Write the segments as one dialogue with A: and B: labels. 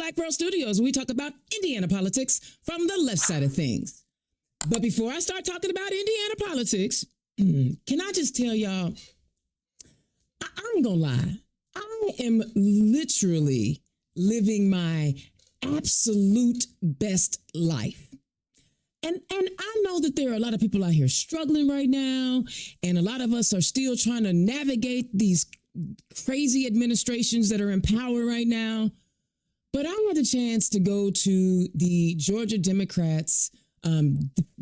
A: Black Pearl Studios, where we talk about Indiana politics from the left side of things. But before I start talking about Indiana politics, can I just tell y'all, I ain't gonna lie. I am literally living my absolute best life. And I know that there are a lot of people out here struggling right now, and a lot of us are still trying to navigate these crazy administrations that are in power right now. But I had the chance to go to the Georgia Democrats'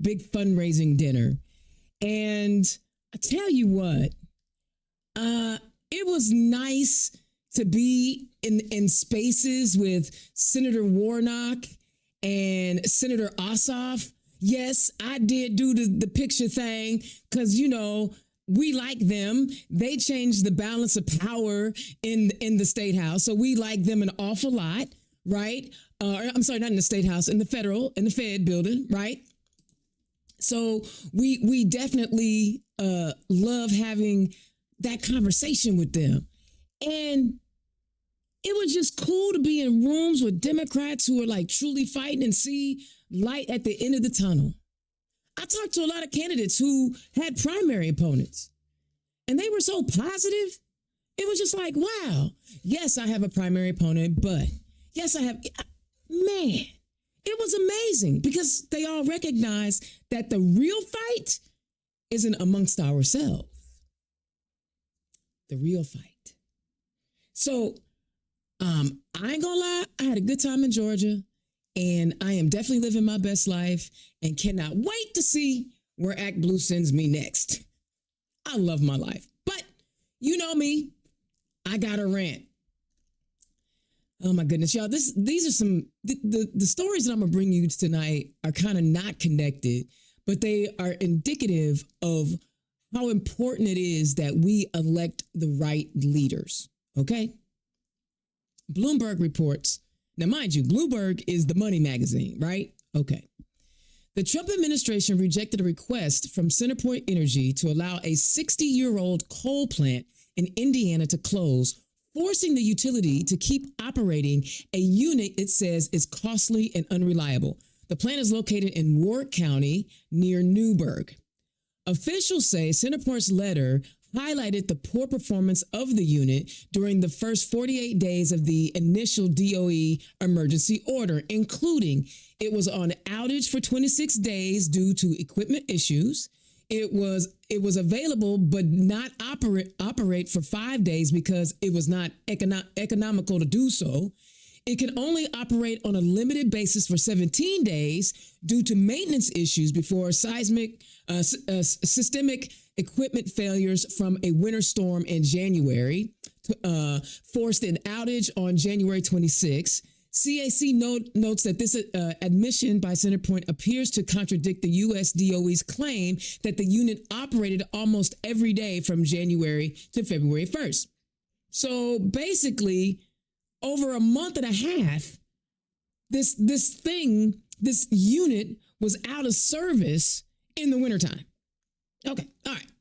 A: big fundraising dinner. And I tell you what, it was nice to be in spaces with Senator Warnock and Senator Ossoff. Yes, I did do the picture thing because, you know, we like them. They changed the balance of power in the state house. So we like them an awful lot, right? I'm sorry, not in the state house, in the Fed building, right? So we definitely love having that conversation with them. And it was just cool to be in rooms with Democrats who are like truly fighting and see light at the end of the tunnel. I talked to a lot of candidates who had primary opponents, and they were so positive. It was just like, wow, yes, I have a primary opponent, but yes, I have, man, it was amazing because they all recognize that the real fight isn't amongst ourselves. The real fight. So, I ain't gonna lie, I had a good time in Georgia, and I am definitely living my best life and cannot wait to see where Act Blue sends me next. I love my life, but you know me, I got a rant. Oh my goodness, y'all, these are some, the stories that I'm gonna bring you tonight are kind of not connected, but they are indicative of how important it is that we elect the right leaders, okay? Bloomberg reports, now mind you, Bloomberg is the money magazine, right? Okay. The Trump administration rejected a request from CenterPoint Energy to allow a 60-year-old coal plant in Indiana to close, forcing the utility to keep operating a unit it says is costly and unreliable. The plant is located in Ward County near Newburgh. Officials say CenterPoint's letter highlighted the poor performance of the unit during the first 48 days of the initial DOE emergency order, including it was on outage for 26 days due to equipment issues. It was available but not operate for 5 days because it was not economical to do so. It can only operate on a limited basis for 17 days due to maintenance issues before systemic equipment failures from a winter storm in January forced an outage on January 26. CAC notes that this admission by CenterPoint appears to contradict the U.S. DOE's claim that the unit operated almost every day from January to February 1st. So basically, over a month and a half, this unit was out of service in the wintertime. Okay, all right.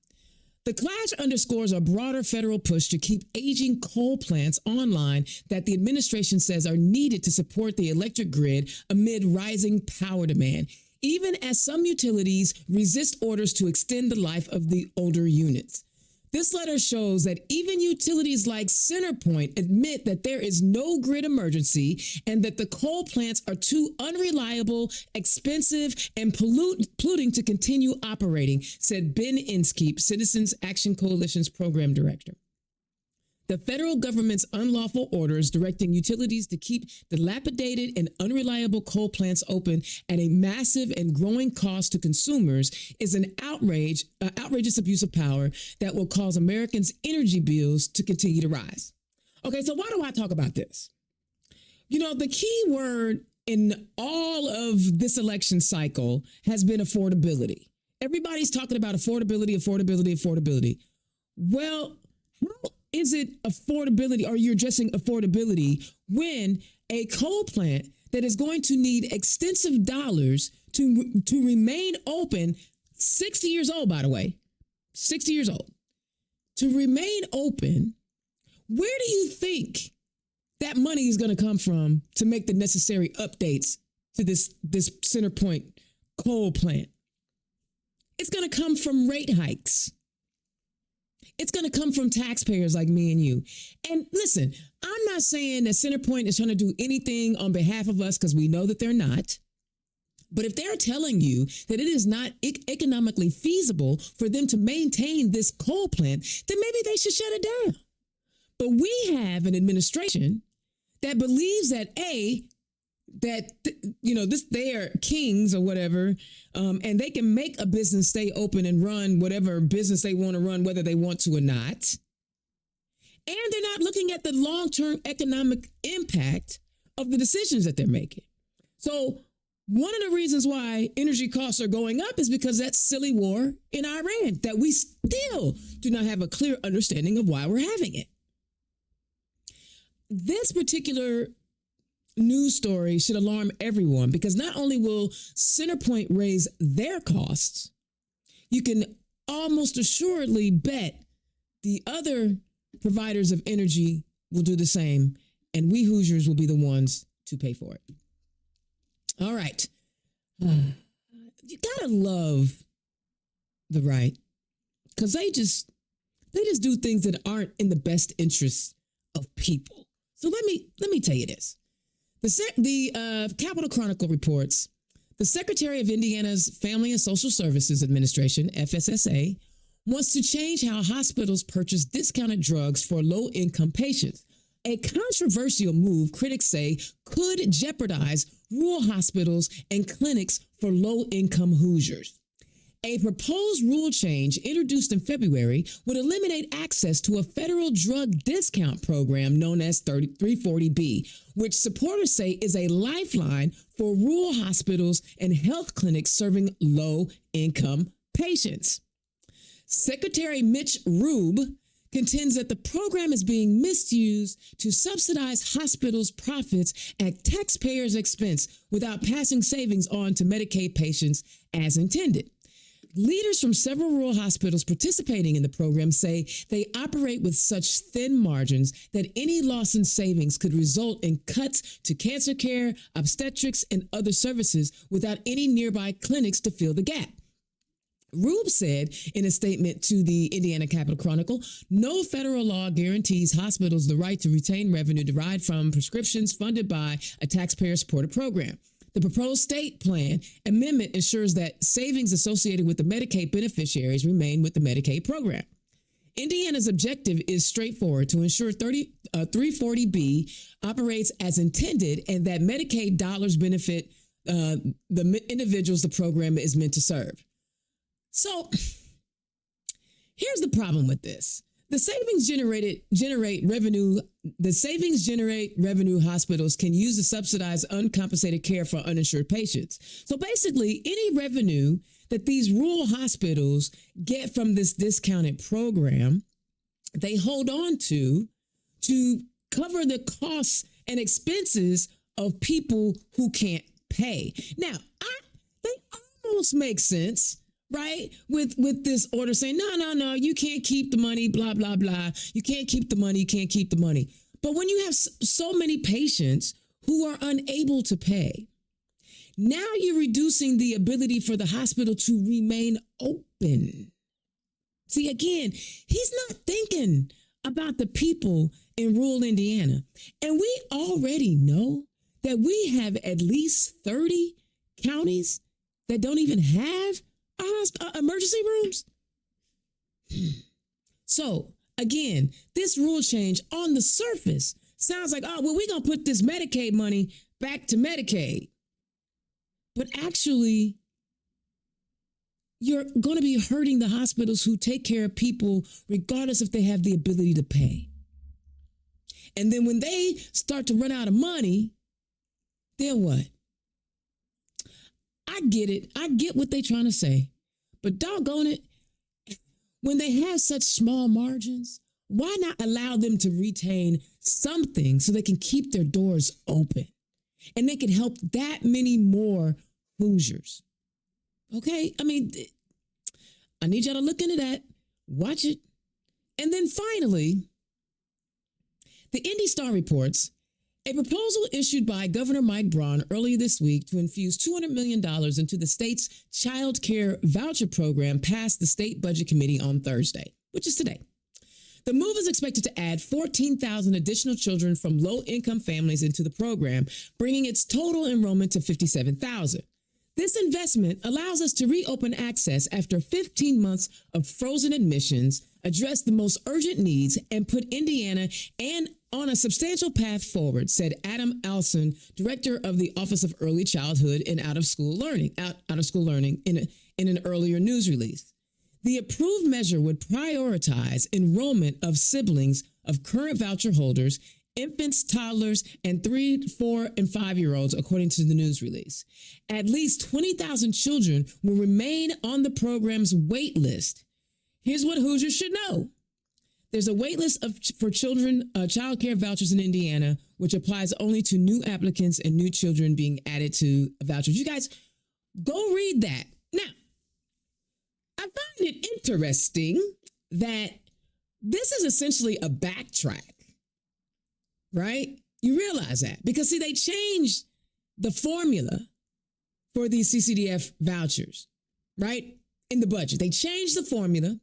A: The clash underscores a broader federal push to keep aging coal plants online that the administration says are needed to support the electric grid amid rising power demand, even as some utilities resist orders to extend the life of the older units. This letter shows that even utilities like CenterPoint admit that there is no grid emergency and that the coal plants are too unreliable, expensive, and polluting to continue operating, said Ben Inskeep, Citizens Action Coalition's program director. The federal government's unlawful orders directing utilities to keep dilapidated and unreliable coal plants open at a massive and growing cost to consumers is an outrageous abuse of power that will cause Americans' energy bills to continue to rise. Okay, so why do I talk about this? You know, the key word in all of this election cycle has been affordability. Everybody's talking about affordability. Well, how is it affordability, or you're addressing affordability when a coal plant that is going to need extensive dollars to remain open, 60 years old, by the way, 60 years old, to remain open, where do you think that money is going to come from to make the necessary updates to this Center Point coal plant? It's going to come from rate hikes. It's going to come from taxpayers like me and you. And listen, I'm not saying that CenterPoint is trying to do anything on behalf of us, because we know that they're not. But if they're telling you that it is not economically feasible for them to maintain this coal plant, then maybe they should shut it down. But we have an administration that believes that they are kings or whatever, and they can make a business stay open and run whatever business they want to run, whether they want to or not. And they're not looking at the long-term economic impact of the decisions that they're making. So one of the reasons why energy costs are going up is because that silly war in Iran, that we still do not have a clear understanding of why we're having it. This particular news story should alarm everyone, because not only will CenterPoint raise their costs, you can almost assuredly bet the other providers of energy will do the same, and we Hoosiers will be the ones to pay for it. All right. You gotta love the right, because they just do things that aren't in the best interests of people. So let me tell you this. The Capitol Chronicle reports the Secretary of Indiana's Family and Social Services Administration, FSSA, wants to change how hospitals purchase discounted drugs for low-income patients. A controversial move, critics say, could jeopardize rural hospitals and clinics for low-income Hoosiers. A proposed rule change introduced in February would eliminate access to a federal drug discount program known as 340B, which supporters say is a lifeline for rural hospitals and health clinics serving low-income patients. Secretary Mitch Rube contends that the program is being misused to subsidize hospitals' profits at taxpayers' expense without passing savings on to Medicaid patients as intended. Leaders from several rural hospitals participating in the program say they operate with such thin margins that any loss in savings could result in cuts to cancer care, obstetrics, and other services without any nearby clinics to fill the gap. Rube said in a statement to the Indiana Capitol Chronicle, no federal law guarantees hospitals the right to retain revenue derived from prescriptions funded by a taxpayer-supported program. The proposed state plan amendment ensures that savings associated with the Medicaid beneficiaries remain with the Medicaid program. Indiana's objective is straightforward: to ensure 340B operates as intended and that Medicaid dollars benefit the individuals the program is meant to serve. So here's the problem with this. The savings generate revenue. The savings generate revenue hospitals can use to subsidize uncompensated care for uninsured patients. So basically, any revenue that these rural hospitals get from this discounted program, they hold on to cover the costs and expenses of people who can't pay. Now, they almost make sense, right? With this order saying, no, you can't keep the money, blah, blah, blah. You can't keep the money, you can't keep the money. But when you have so many patients who are unable to pay, now you're reducing the ability for the hospital to remain open. See, again, he's not thinking about the people in rural Indiana. And we already know that we have at least 30 counties that don't even have emergency rooms. So again, this rule change on the surface sounds like, oh, well, we're going to put this Medicaid money back to Medicaid. But actually, you're going to be hurting the hospitals who take care of people regardless if they have the ability to pay. And then when they start to run out of money, then what? I get it. I get what they're trying to say. But doggone it, when they have such small margins, why not allow them to retain something so they can keep their doors open and they can help that many more Hoosiers? Okay? I mean, I need y'all to look into that. Watch it. And then finally, the Indy Star reports A proposal issued by Governor Mike Braun earlier this week to infuse $200 million into the state's child care voucher program passed the State Budget Committee on Thursday, which is today. The move is expected to add 14,000 additional children from low-income families into the program, bringing its total enrollment to 57,000. This investment allows us to reopen access after 15 months of frozen admissions, address the most urgent needs, and put Indiana on a substantial path forward, said Adam Alson, director of the Office of Early Childhood and Out of School Learning in an earlier news release. The approved measure would prioritize enrollment of siblings of current voucher holders, infants, toddlers, and 3, 4, and 5-year-olds, according to the news release. At least 20,000 children will remain on the program's wait list. Here's what Hoosiers should know. There's a wait list for children, child care vouchers in Indiana, which applies only to new applicants and new children being added to vouchers. You guys, go read that. Now, I find it interesting that this is essentially a backtrack, right? You realize that because, see, they changed the formula for these CCDF vouchers, right? In the budget, they changed the formula,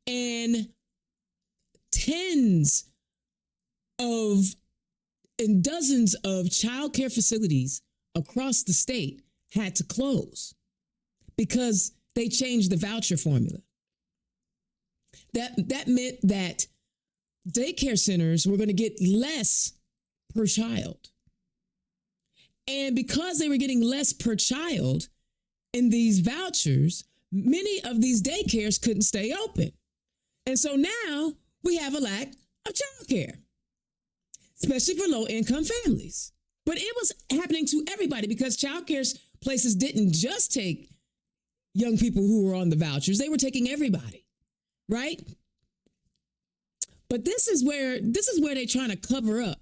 A: and dozens of child care facilities across the state had to close because they changed the voucher formula. That meant that daycare centers were going to get less per child. And because they were getting less per child in these vouchers, many of these daycares couldn't stay open. And so now we have a lack of childcare, especially for low-income families. But it was happening to everybody because childcare places didn't just take young people who were on the vouchers. They were taking everybody, right? But this is where they're trying to cover up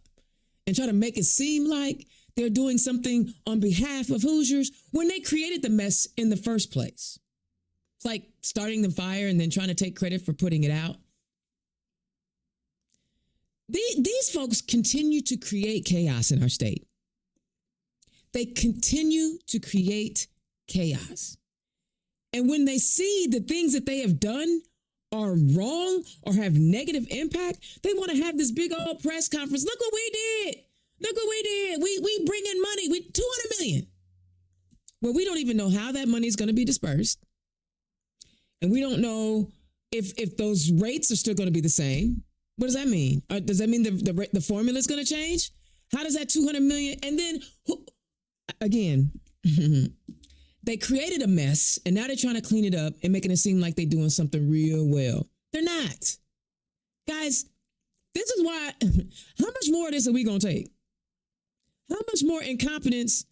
A: and try to make it seem like they're doing something on behalf of Hoosiers when they created the mess in the first place. It's like starting the fire and then trying to take credit for putting it out. These folks continue to create chaos in our state. They continue to create chaos. And when they see the things that they have done are wrong or have negative impact, they want to have this big old press conference. Look what we did. Look what we did. We bring in money. We $200 million. Well, we don't even know how that money is going to be dispersed. And we don't know if those rates are still going to be the same. What does that mean? Does that mean the formula is going to change? How does that $200 million? And then, again, they created a mess, and now they're trying to clean it up and making it seem like they're doing something real well. They're not. Guys, this is why, how much more of this are we going to take? How much more incompetence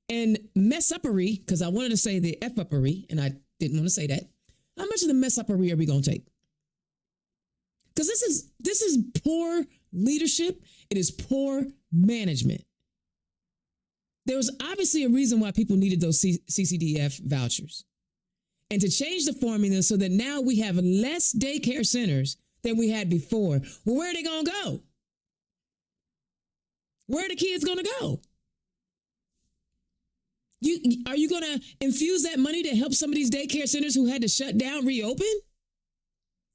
A: and mess-uppery, because I wanted to say the F-uppery, and I didn't want to say that. How much of the mess-uppery are we going to take? Because this is poor leadership. It is poor management. There was obviously a reason why people needed those CCDF vouchers. And to change the formula so that now we have less daycare centers than we had before. Well, where are they going to go? Where are the kids going to go? Are you going to infuse that money to help some of these daycare centers who had to shut down reopen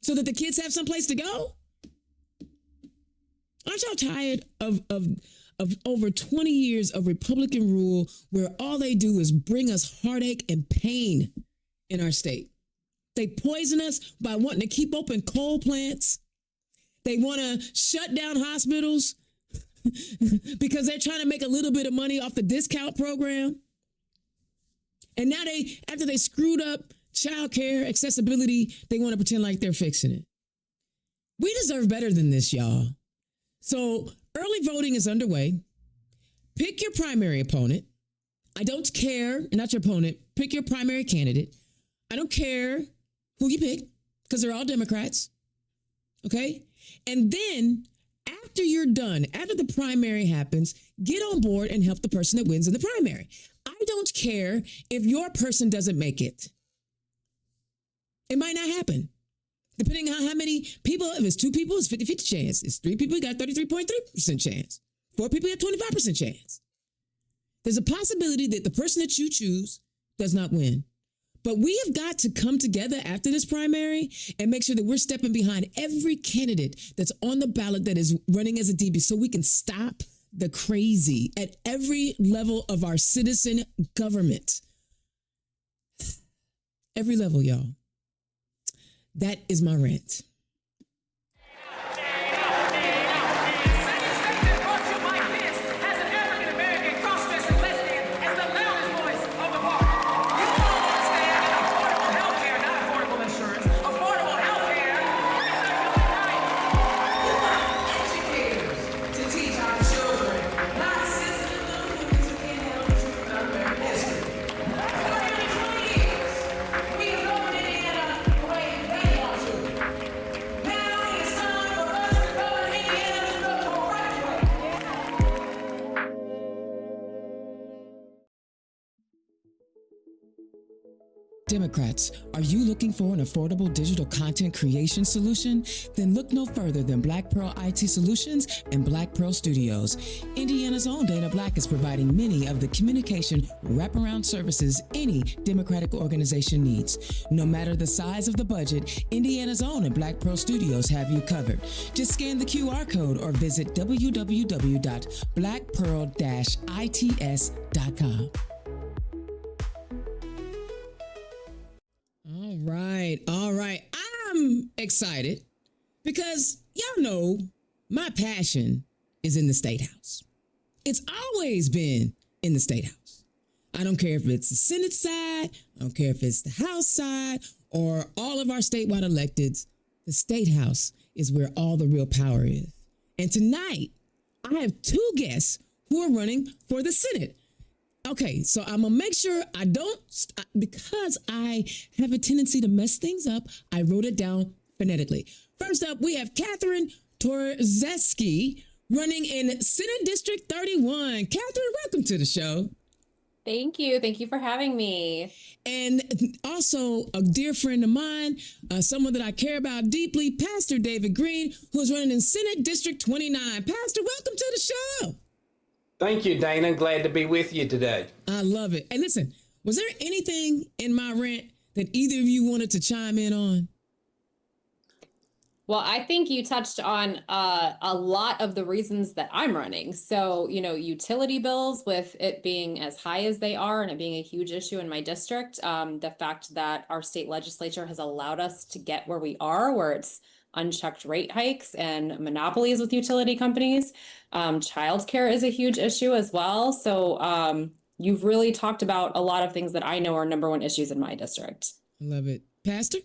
A: so that the kids have someplace to go? Aren't y'all tired of over 20 years of Republican rule where all they do is bring us heartache and pain in our state? They poison us by wanting to keep open coal plants. They want to shut down hospitals because they're trying to make a little bit of money off the discount program. And now after they screwed up childcare accessibility, they want to pretend like they're fixing it. We deserve better than this, y'all. So early voting is underway. Pick your primary opponent. I don't care, not your opponent. Pick your primary candidate. I don't care who you pick because they're all Democrats. Okay? And then after you're done, after the primary happens, get on board and help the person that wins in the primary. I don't care if your person doesn't make it. It might not happen. Depending on how many people, if it's 2 people, it's 50-50 chance. It's 3 people, you got 33.3% chance. Poor people have 25% chance. There's a possibility that the person that you choose does not win. But we have got to come together after this primary and make sure that we're stepping behind every candidate that's on the ballot that is running as a DB so we can stop the crazy at every level of our citizen government. Every level, y'all. That is my rant. Democrats, are you looking for an affordable digital content creation solution? Then look no further than Black Pearl IT Solutions and Black Pearl Studios. Indiana's own Dana Black is providing many of the communication wraparound services any Democratic organization needs. No matter the size of the budget, Indiana's own and Black Pearl Studios have you covered. Just scan the QR code or visit www.blackpearl-its.com. All right. I'm excited because y'all know my passion is in the State House. It's always been in the State House. I don't care if it's the Senate side, I don't care if it's the House side, or all of our statewide electeds. The State House is where all the real power is. And tonight, I have two guests who are running for the Senate. Okay, so I'm gonna make sure I don't, because I have a tendency to mess things up, I wrote it down phonetically. First up, we have Catherine Torzewski running in Senate District 31. Catherine, welcome to the show.
B: Thank you. Thank you for having me.
A: And also a dear friend of mine, someone that I care about deeply, Pastor David Greene, who's running in Senate District 29. Pastor, welcome to the show.
C: Thank you, Dana. Glad to be with you today.
A: I love it. And listen, was there anything in my rant that either of you wanted to chime in on?
B: Well, I think you touched on a lot of the reasons that I'm running. So, utility bills, with it being as high as they are and it being a huge issue in my district, the fact that our state legislature has allowed us to get where we are, where it's unchecked rate hikes and monopolies with utility companies. Childcare is a huge issue as well. So you've really talked about a lot of things that I know are number one issues in my district.
A: I love it. Pastor?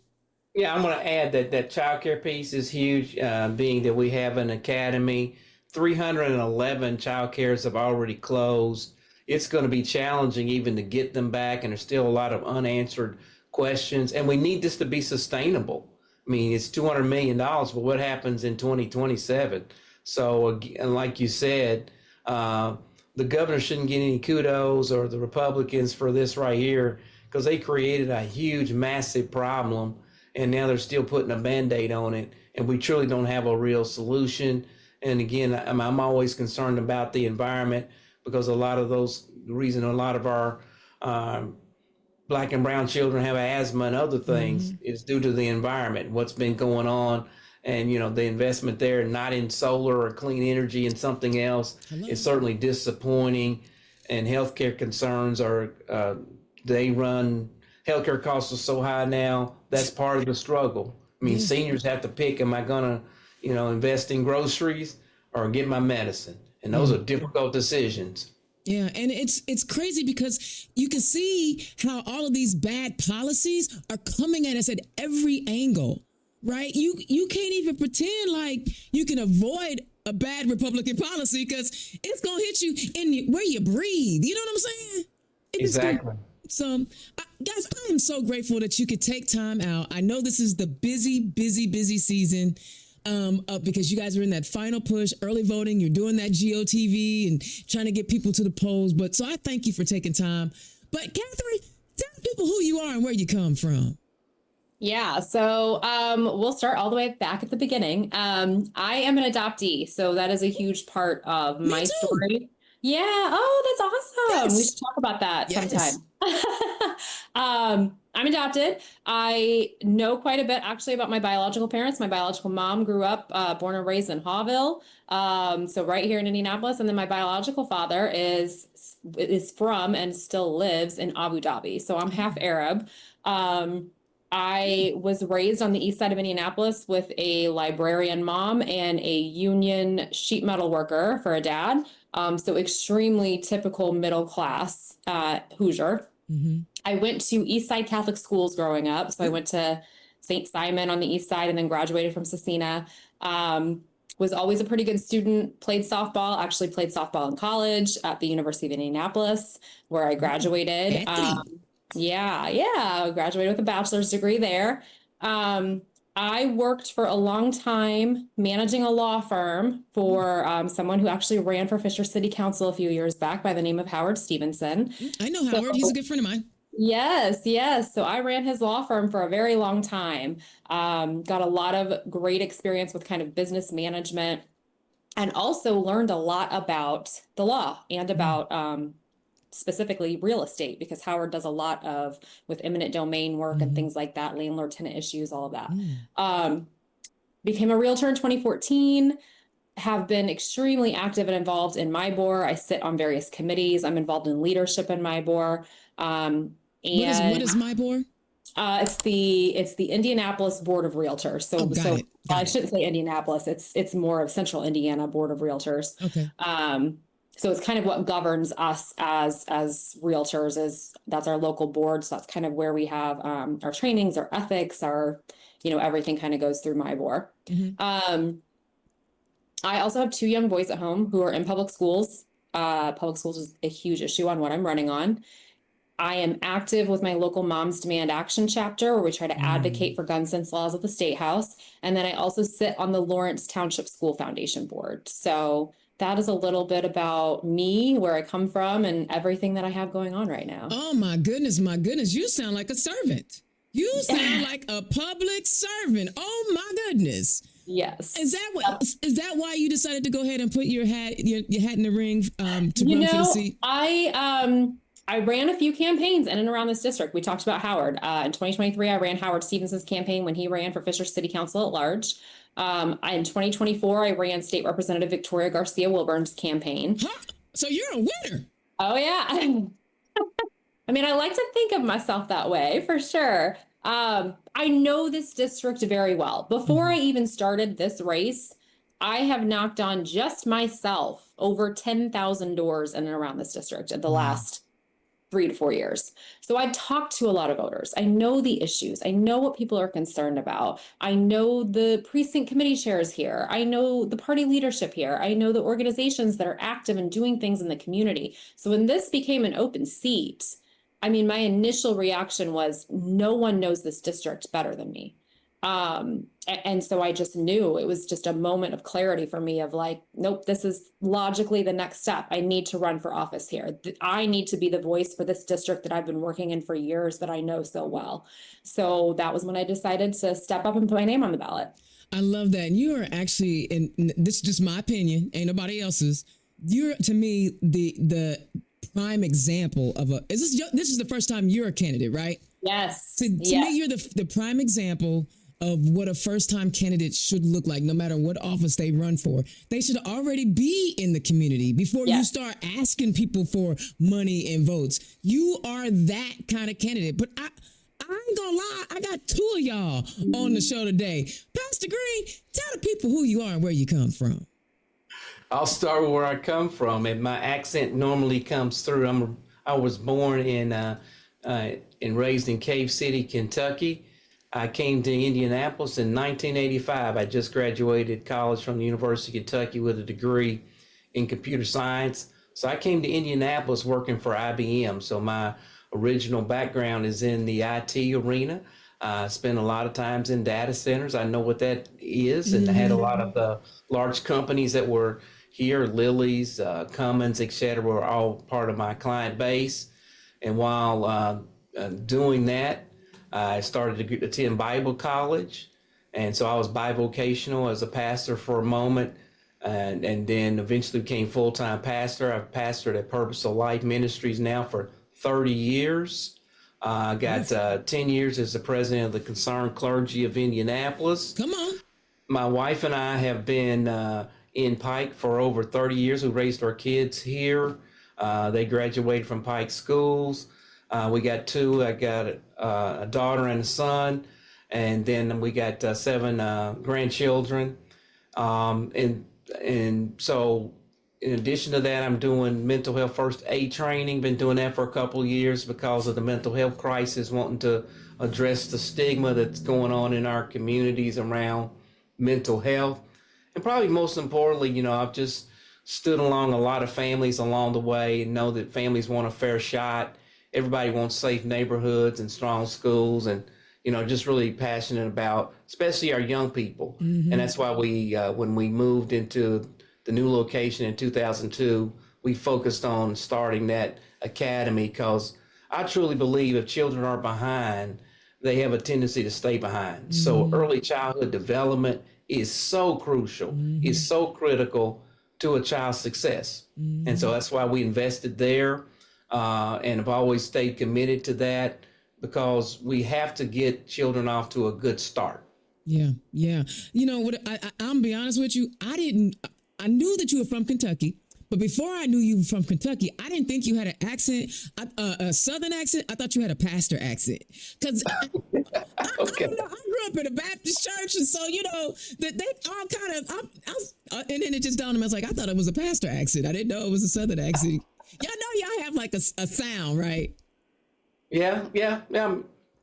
C: Yeah, I'm going to add that child care piece is huge, being that we have an academy. 311 child cares have already closed. It's going to be challenging even to get them back, and there's still a lot of unanswered questions. And we need this to be sustainable. I mean, it's $200 million, but what happens in 2027? So, like you said, the governor shouldn't get any kudos, or the Republicans, for this right here, because they created a huge, massive problem, and now they're still putting a Band-Aid on it, and we truly don't have a real solution. And again, I'm always concerned about the environment, because the reason a lot of our Black and brown children have asthma and other things is due to the environment, what's been going on. And, the investment there, not in solar or clean energy and something else, is certainly disappointing. And healthcare concerns healthcare costs are so high now, that's part of the struggle. I mean, seniors have to pick, am I going to, invest in groceries or get my medicine? And those are difficult decisions.
A: Yeah, and it's crazy because you can see how all of these bad policies are coming at us at every angle, right? You can't even pretend like you can avoid a bad Republican policy, because it's going to hit you in where you breathe. You know what I'm saying?
C: Exactly.
A: So, guys, I am so grateful that you could take time out. I know this is the busy season. Because you guys are in that final push, early voting, you're doing that GOTV and trying to get people to the polls. But so I thank you for taking time. But Catherine, tell people who you are and where you come from.
B: Yeah, so we'll start all the way back at the beginning. I am an adoptee, so that is a huge part of
A: Me
B: my
A: too.
B: story. Yeah, oh, that's awesome. We
A: Yes.
B: should talk about that
A: Yes.
B: sometime. I'm adopted. I know quite a bit actually about my biological parents. My biological mom grew up, born and raised in Hawville, so right here in Indianapolis, and then my biological father is from and still lives in Abu Dhabi. So I'm half Arab. I was raised on the east side of Indianapolis with a librarian mom and a union sheet metal worker for a dad. So extremely typical middle class Hoosier.
A: Mm-hmm.
B: I went to East Side Catholic schools growing up. So I went to St. Simon on the east side and then graduated from Cecina. Was always a pretty good student, played softball, actually played softball in college at the University of Indianapolis, where I graduated.
A: Athlete.
B: Yeah, graduated with a bachelor's degree there. Um, I worked for a long time managing a law firm for someone who actually ran for Fisher City Council a few years back by the name of Howard Stevenson.
A: I know
B: So,
A: Howard. He's a good friend of mine.
B: yes, yes. So I ran his law firm for a very long time. Got a lot of great experience with kind of business management and also learned a lot about the law and about specifically real estate because Howard does a lot of with eminent domain work and things like that, landlord tenant issues, all of that. Became a realtor in 2014, have been extremely active and involved in MIBOR. I sit on various committees. I'm involved in leadership in MIBOR.
A: What is MIBOR?
B: It's the Indianapolis Board of Realtors. So
A: Oh, got it.
B: I shouldn't say Indianapolis. It's more of Central Indiana Board of Realtors.
A: Okay.
B: So it's kind of what governs us as realtors is that's our local board. So that's kind of where we have our trainings, our ethics, our everything kind of goes through MIBOR. I also have two young boys at home who are in public schools. Public schools is a huge issue on what I'm running on. I am active with my local Moms Demand Action chapter, where we try to advocate for gun sense laws at the State House. And then I also sit on the Lawrence Township School Foundation Board. So that is a little bit about me, where I come from, and everything that I have going on right now.
A: Oh my goodness, my goodness. You sound like a servant. You sound like a public servant. Oh my goodness.
B: Yes.
A: Is that why you decided to go ahead and put your hat in the ring to run for the seat?
B: I ran a few campaigns in and around this district. We talked about Howard. In 2023, I ran Howard Stevenson's campaign when he ran for Fisher City Council at large. In 2024, I ran State Representative Victoria Garcia Wilburn's campaign.
A: Huh? So you're a winner.
B: Oh, yeah. I mean, I like to think of myself that way for sure. I know this district very well. Before I even started this race, I have knocked on just myself over 10,000 doors in and around this district in the last 3 to 4 years. So I talked to a lot of voters. I know the issues. I know what people are concerned about. I know the precinct committee chairs here. I know the party leadership here. I know the organizations that are active and doing things in the community. So when this became an open seat, I mean, my initial reaction was no one knows this district better than me. And so I just knew it was just a moment of clarity for me of like, nope, this is logically the next step. I need to run for office here. I need to be the voice for this district that I've been working in for years that I know so well. So that was when I decided to step up and put my name on the ballot.
A: I love that. And you are actually, and this is just my opinion, ain't nobody else's. You're, to me, the prime example of this is the first time you're a candidate, right?
B: Yes.
A: To me, you're the prime example of what a first-time candidate should look like, no matter what office they run for. They should already be in the community before you start asking people for money and votes. You are that kind of candidate. But I ain't gonna lie, I got two of y'all on the show today. Pastor Greene, tell the people who you are and where you come from.
C: I'll start with where I come from, and my accent normally comes through. I was born and raised in Cave City, Kentucky. I came to Indianapolis in 1985. I just graduated college from the University of Kentucky with a degree in computer science. So I came to Indianapolis working for IBM. So my original background is in the IT arena. I spent a lot of times in data centers. I know what that is. And I had a lot of the large companies that were here, Lilly's, Cummins, et cetera, were all part of my client base. And while doing that, I started to attend Bible college. And so I was bivocational as a pastor for a moment, and then eventually became full-time pastor. I've pastored at Purposeful Life Ministries now for 30 years. I got 10 years as the president of the Concerned Clergy of Indianapolis.
A: Come on.
C: My wife and I have been in Pike for over 30 years. We raised our kids here. They graduated from Pike schools. We got two. I got a daughter and a son. And then we got 7 grandchildren. And so in addition to that, I'm doing mental health first aid training. Been doing that for a couple of years because of the mental health crisis, wanting to address the stigma that's going on in our communities around mental health. And probably most importantly, you know, I've just stood along a lot of families along the way and know that families want a fair shot. Everybody wants safe neighborhoods and strong schools, and you know, just really passionate about, especially our young people. And that's why we, when we moved into the new location in 2002, we focused on starting that academy, because I truly believe if children are behind, they have a tendency to stay behind. So early childhood development is so crucial, is so critical to a child's success. And so that's why we invested there, and have always stayed committed to that, because we have to get children off to a good start.
A: Yeah, yeah. You know what? I'm be honest with you. I knew that you were from Kentucky, but before I knew you were from Kentucky, I didn't think you had an accent, a Southern accent. I thought you had a pastor accent, because
C: Okay.
A: I grew up in a Baptist church, and so you know that they all kind of. And then it just dawned on me. I was like, I thought it was a pastor accent. I didn't know it was a Southern accent. Y'all know y'all have like a sound, right?
C: Yeah.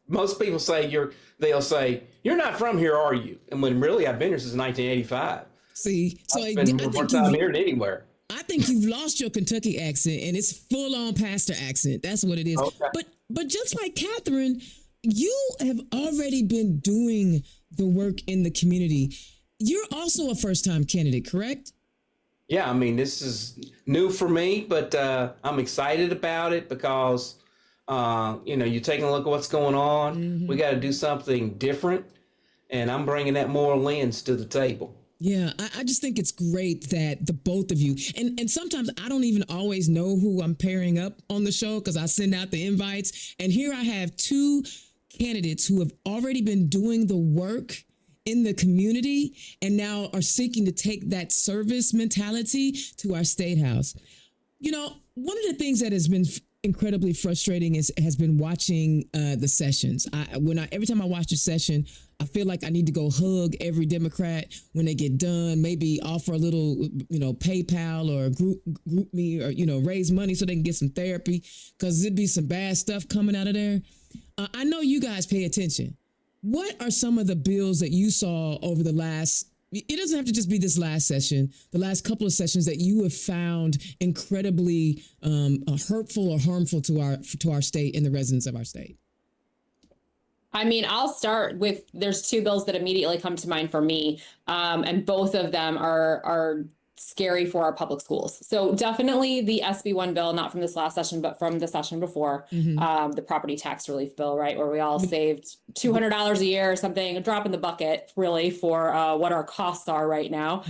C: Most people say they'll say, you're not from here, are you? And when really I've been here since 1985.
A: See, so
C: I've been more time here than anywhere.
A: I think you've lost your Kentucky accent, and it's full on pastor accent. That's what it is.
C: Okay.
A: But just like Catherine, you have already been doing the work in the community. You're also a first time candidate, correct?
C: Yeah, I mean, this is new for me, but I'm excited about it because you know, you're taking a look at what's going on. We got to do something different, and I'm bringing that moral lens to the table.
A: Yeah, I just think it's great that the both of you, and sometimes I don't even always know who I'm pairing up on the show because I send out the invites. And here I have 2 candidates who have already been doing the work in the community and now are seeking to take that service mentality to our state house. You know, one of the things that has been incredibly frustrating has been watching the sessions. Every time I watch a session, I feel like I need to go hug every Democrat when they get done, maybe offer a little, you know, PayPal or group me, or, you know, raise money so they can get some therapy, because there'd be some bad stuff coming out of there. I know you guys pay attention. What are some of the bills that you saw over the last, it doesn't have to just be this last session, the last couple of sessions, that you have found incredibly hurtful or harmful to our state and the residents of our state?
B: I mean, I'll start with, there's 2 bills that immediately come to mind for me. And both of them are scary for our public schools. So definitely the SB1 bill, not from this last session, but from the session before, the property tax relief bill, right? Where we all saved $200 a year or something, a drop in the bucket really for what our costs are right now.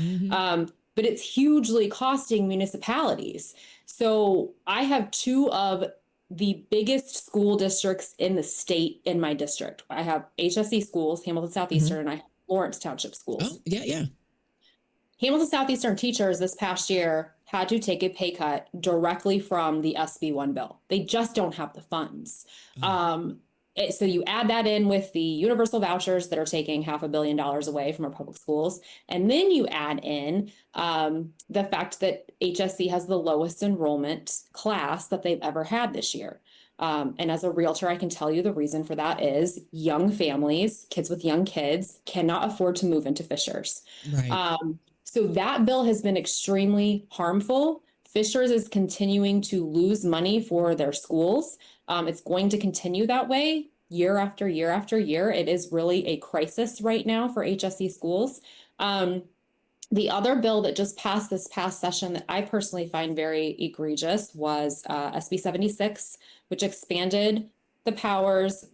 B: But it's hugely costing municipalities. So I have 2 of the biggest school districts in the state in my district. I have HSE schools, Hamilton Southeastern, and I have Lawrence Township schools.
A: Oh, yeah.
B: Hamilton Southeastern teachers this past year had to take a pay cut directly from the SB1 bill. They just don't have the funds. So you add that in with the universal vouchers that are taking $500 million away from our public schools. And then you add in the fact that HSC has the lowest enrollment class that they've ever had this year. And as a realtor, I can tell you the reason for that is young families, kids with young kids, cannot afford to move into Fishers.
A: Right.
B: So that bill has been extremely harmful. Fishers is continuing to lose money for their schools. It's going to continue that way year after year after year. It is really a crisis right now for HSC schools. The other bill that just passed this past session that I personally find very egregious was SB 76, which expanded the powers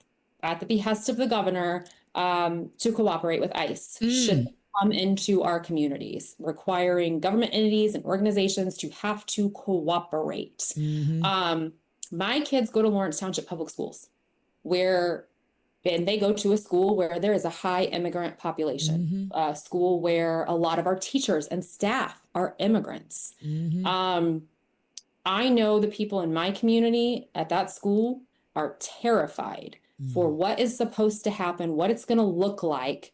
B: at the behest of the governor, to cooperate with ICE should come into our communities, requiring government entities and organizations to have to cooperate. My kids go to Lawrence Township Public Schools, and they go to a school where there is a high immigrant population, a school where a lot of our teachers and staff are immigrants. I know the people in my community at that school are terrified for what is supposed to happen, what it's going to look like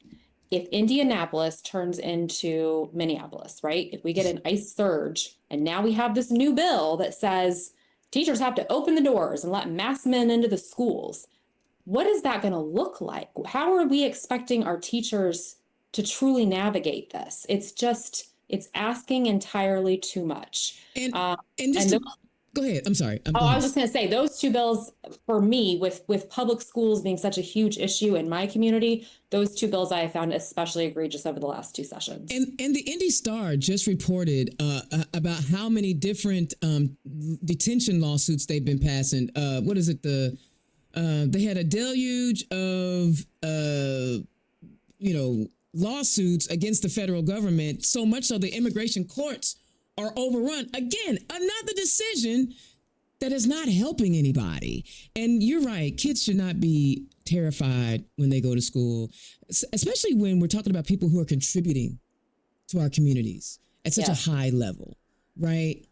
B: if Indianapolis turns into Minneapolis, right? If we get an ICE surge, and now we have this new bill that says teachers have to open the doors and let mass men into the schools. What is that going to look like? How are we expecting our teachers to truly navigate this? It's asking entirely too much.
A: Go ahead. I'm sorry.
B: I was just going to say, those two bills, for me, with public schools being such a huge issue in my community, those two bills I have found especially egregious over the last two sessions.
A: And the Indy Star just reported about how many different detention lawsuits they've been passing. What is it? They had a deluge of lawsuits against the federal government, so much so the immigration courts are overrun. Again, another decision that is not helping anybody. And you're right, kids should not be terrified when they go to school, especially when we're talking about people who are contributing to our communities at such a high level, right?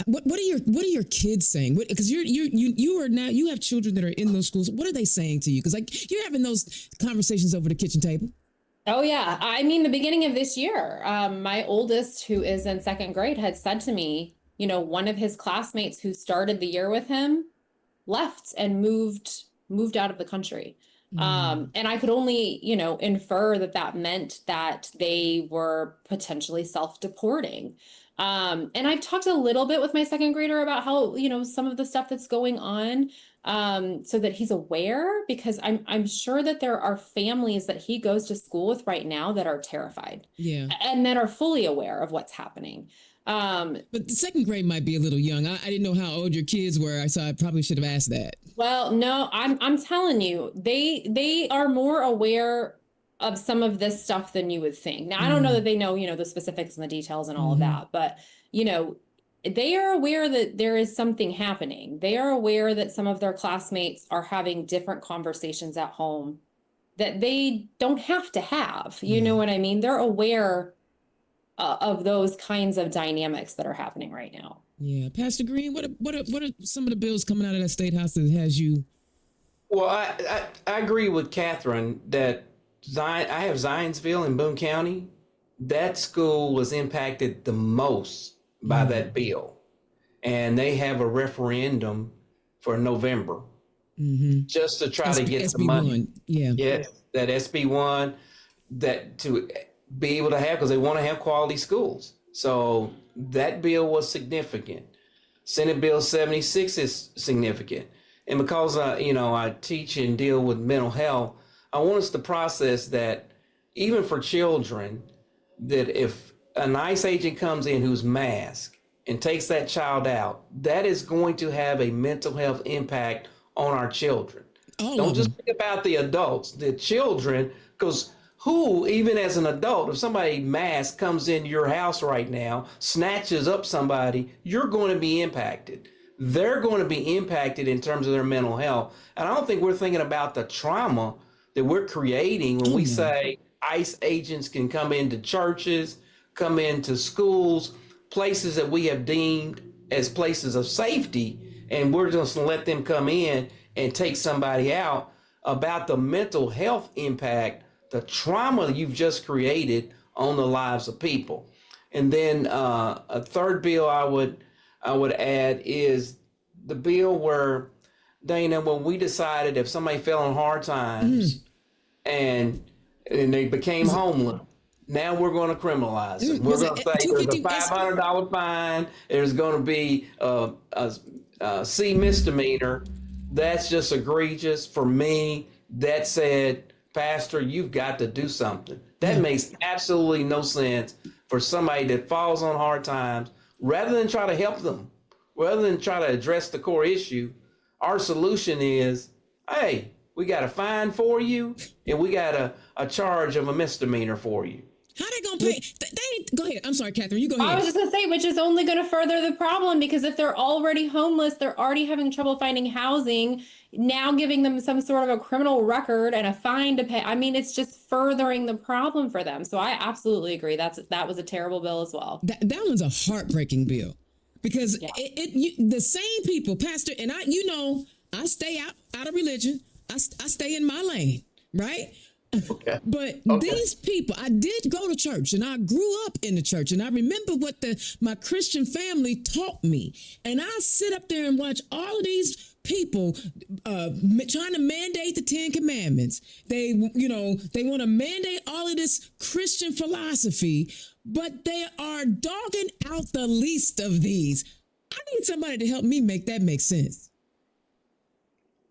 A: What are your kids saying? Because you have children that are in those schools. What are they saying to you? Because you're having those conversations over the kitchen table.
B: Oh, yeah. I mean, the beginning of this year, my oldest, who is in second grade, had said to me, one of his classmates who started the year with him left and moved out of the country. And I could only, infer that meant that they were potentially self-deporting. And I've talked a little bit with my second grader about how, some of the stuff that's going on, so that he's aware, because I'm sure that there are families that he goes to school with right now that are terrified, and that are fully aware of what's happening.
A: But the second grade might be a little young. I didn't know how old your kids were, so I probably should have asked that.
B: Well, no, I'm telling you, they are more aware of some of this stuff than you would think. Now, I don't know that they know, the specifics and the details and all of that, but, they are aware that there is something happening. They are aware that some of their classmates are having different conversations at home that they don't have to have. You know what I mean? They're aware of those kinds of dynamics that are happening right now.
A: Yeah. Pastor Greene, what are some of the bills coming out of that state house that has you?
C: Well, I agree with Catherine that I have Zionsville in Boone County. That school was impacted the most by that bill. And they have a referendum for November just to try to get some money. Yes, that SB1 that to be able to have, because they want to have quality schools. So that bill was significant. Senate Bill 76 is significant. And because I teach and deal with mental health, I want us to process that even for children, that if an ICE agent comes in who's masked and takes that child out, that is going to have a mental health impact on our children. Don't just think about the adults, the children, because even as an adult, if somebody masked comes in your house right now, snatches up somebody, you're going to be impacted. They're going to be impacted in terms of their mental health. And I don't think we're thinking about the trauma that we're creating when we say ICE agents can come into churches, come into schools, places that we have deemed as places of safety, and we're just going to let them come in and take somebody out. About the mental health impact, the trauma you've just created on the lives of people. And then a third bill I would add is the bill where, Dana, when we decided if somebody fell on hard times and they became homeless, now we're going to criminalize them. We're going to say there's a $500 fine. There's going to be a C misdemeanor. That's just egregious. For me, that said, Pastor, you've got to do something. That makes absolutely no sense for somebody that falls on hard times. Rather than try to help them, rather than try to address the core issue, our solution is, hey, we got a fine for you, and we got a charge of a misdemeanor for you.
A: How they gonna pay? Go ahead. I'm sorry, Catherine. You go ahead.
B: I was just gonna say, which is only going to further the problem, because if they're already homeless, they're already having trouble finding housing. Now giving them some sort of a criminal record and a fine to pay. I mean, it's just furthering the problem for them. So I absolutely agree. That was a terrible bill as well.
A: That one's a heartbreaking bill, because the same people, Pastor, and I stay out of religion. I stay in my lane, right?
C: Okay.
A: But these people, I did go to church, and I grew up in the church, and I remember what my Christian family taught me. And I sit up there and watch all of these people trying to mandate the 10 Commandments. They want to mandate all of this Christian philosophy, but they are dogging out the least of these. I need somebody to help me make that make sense.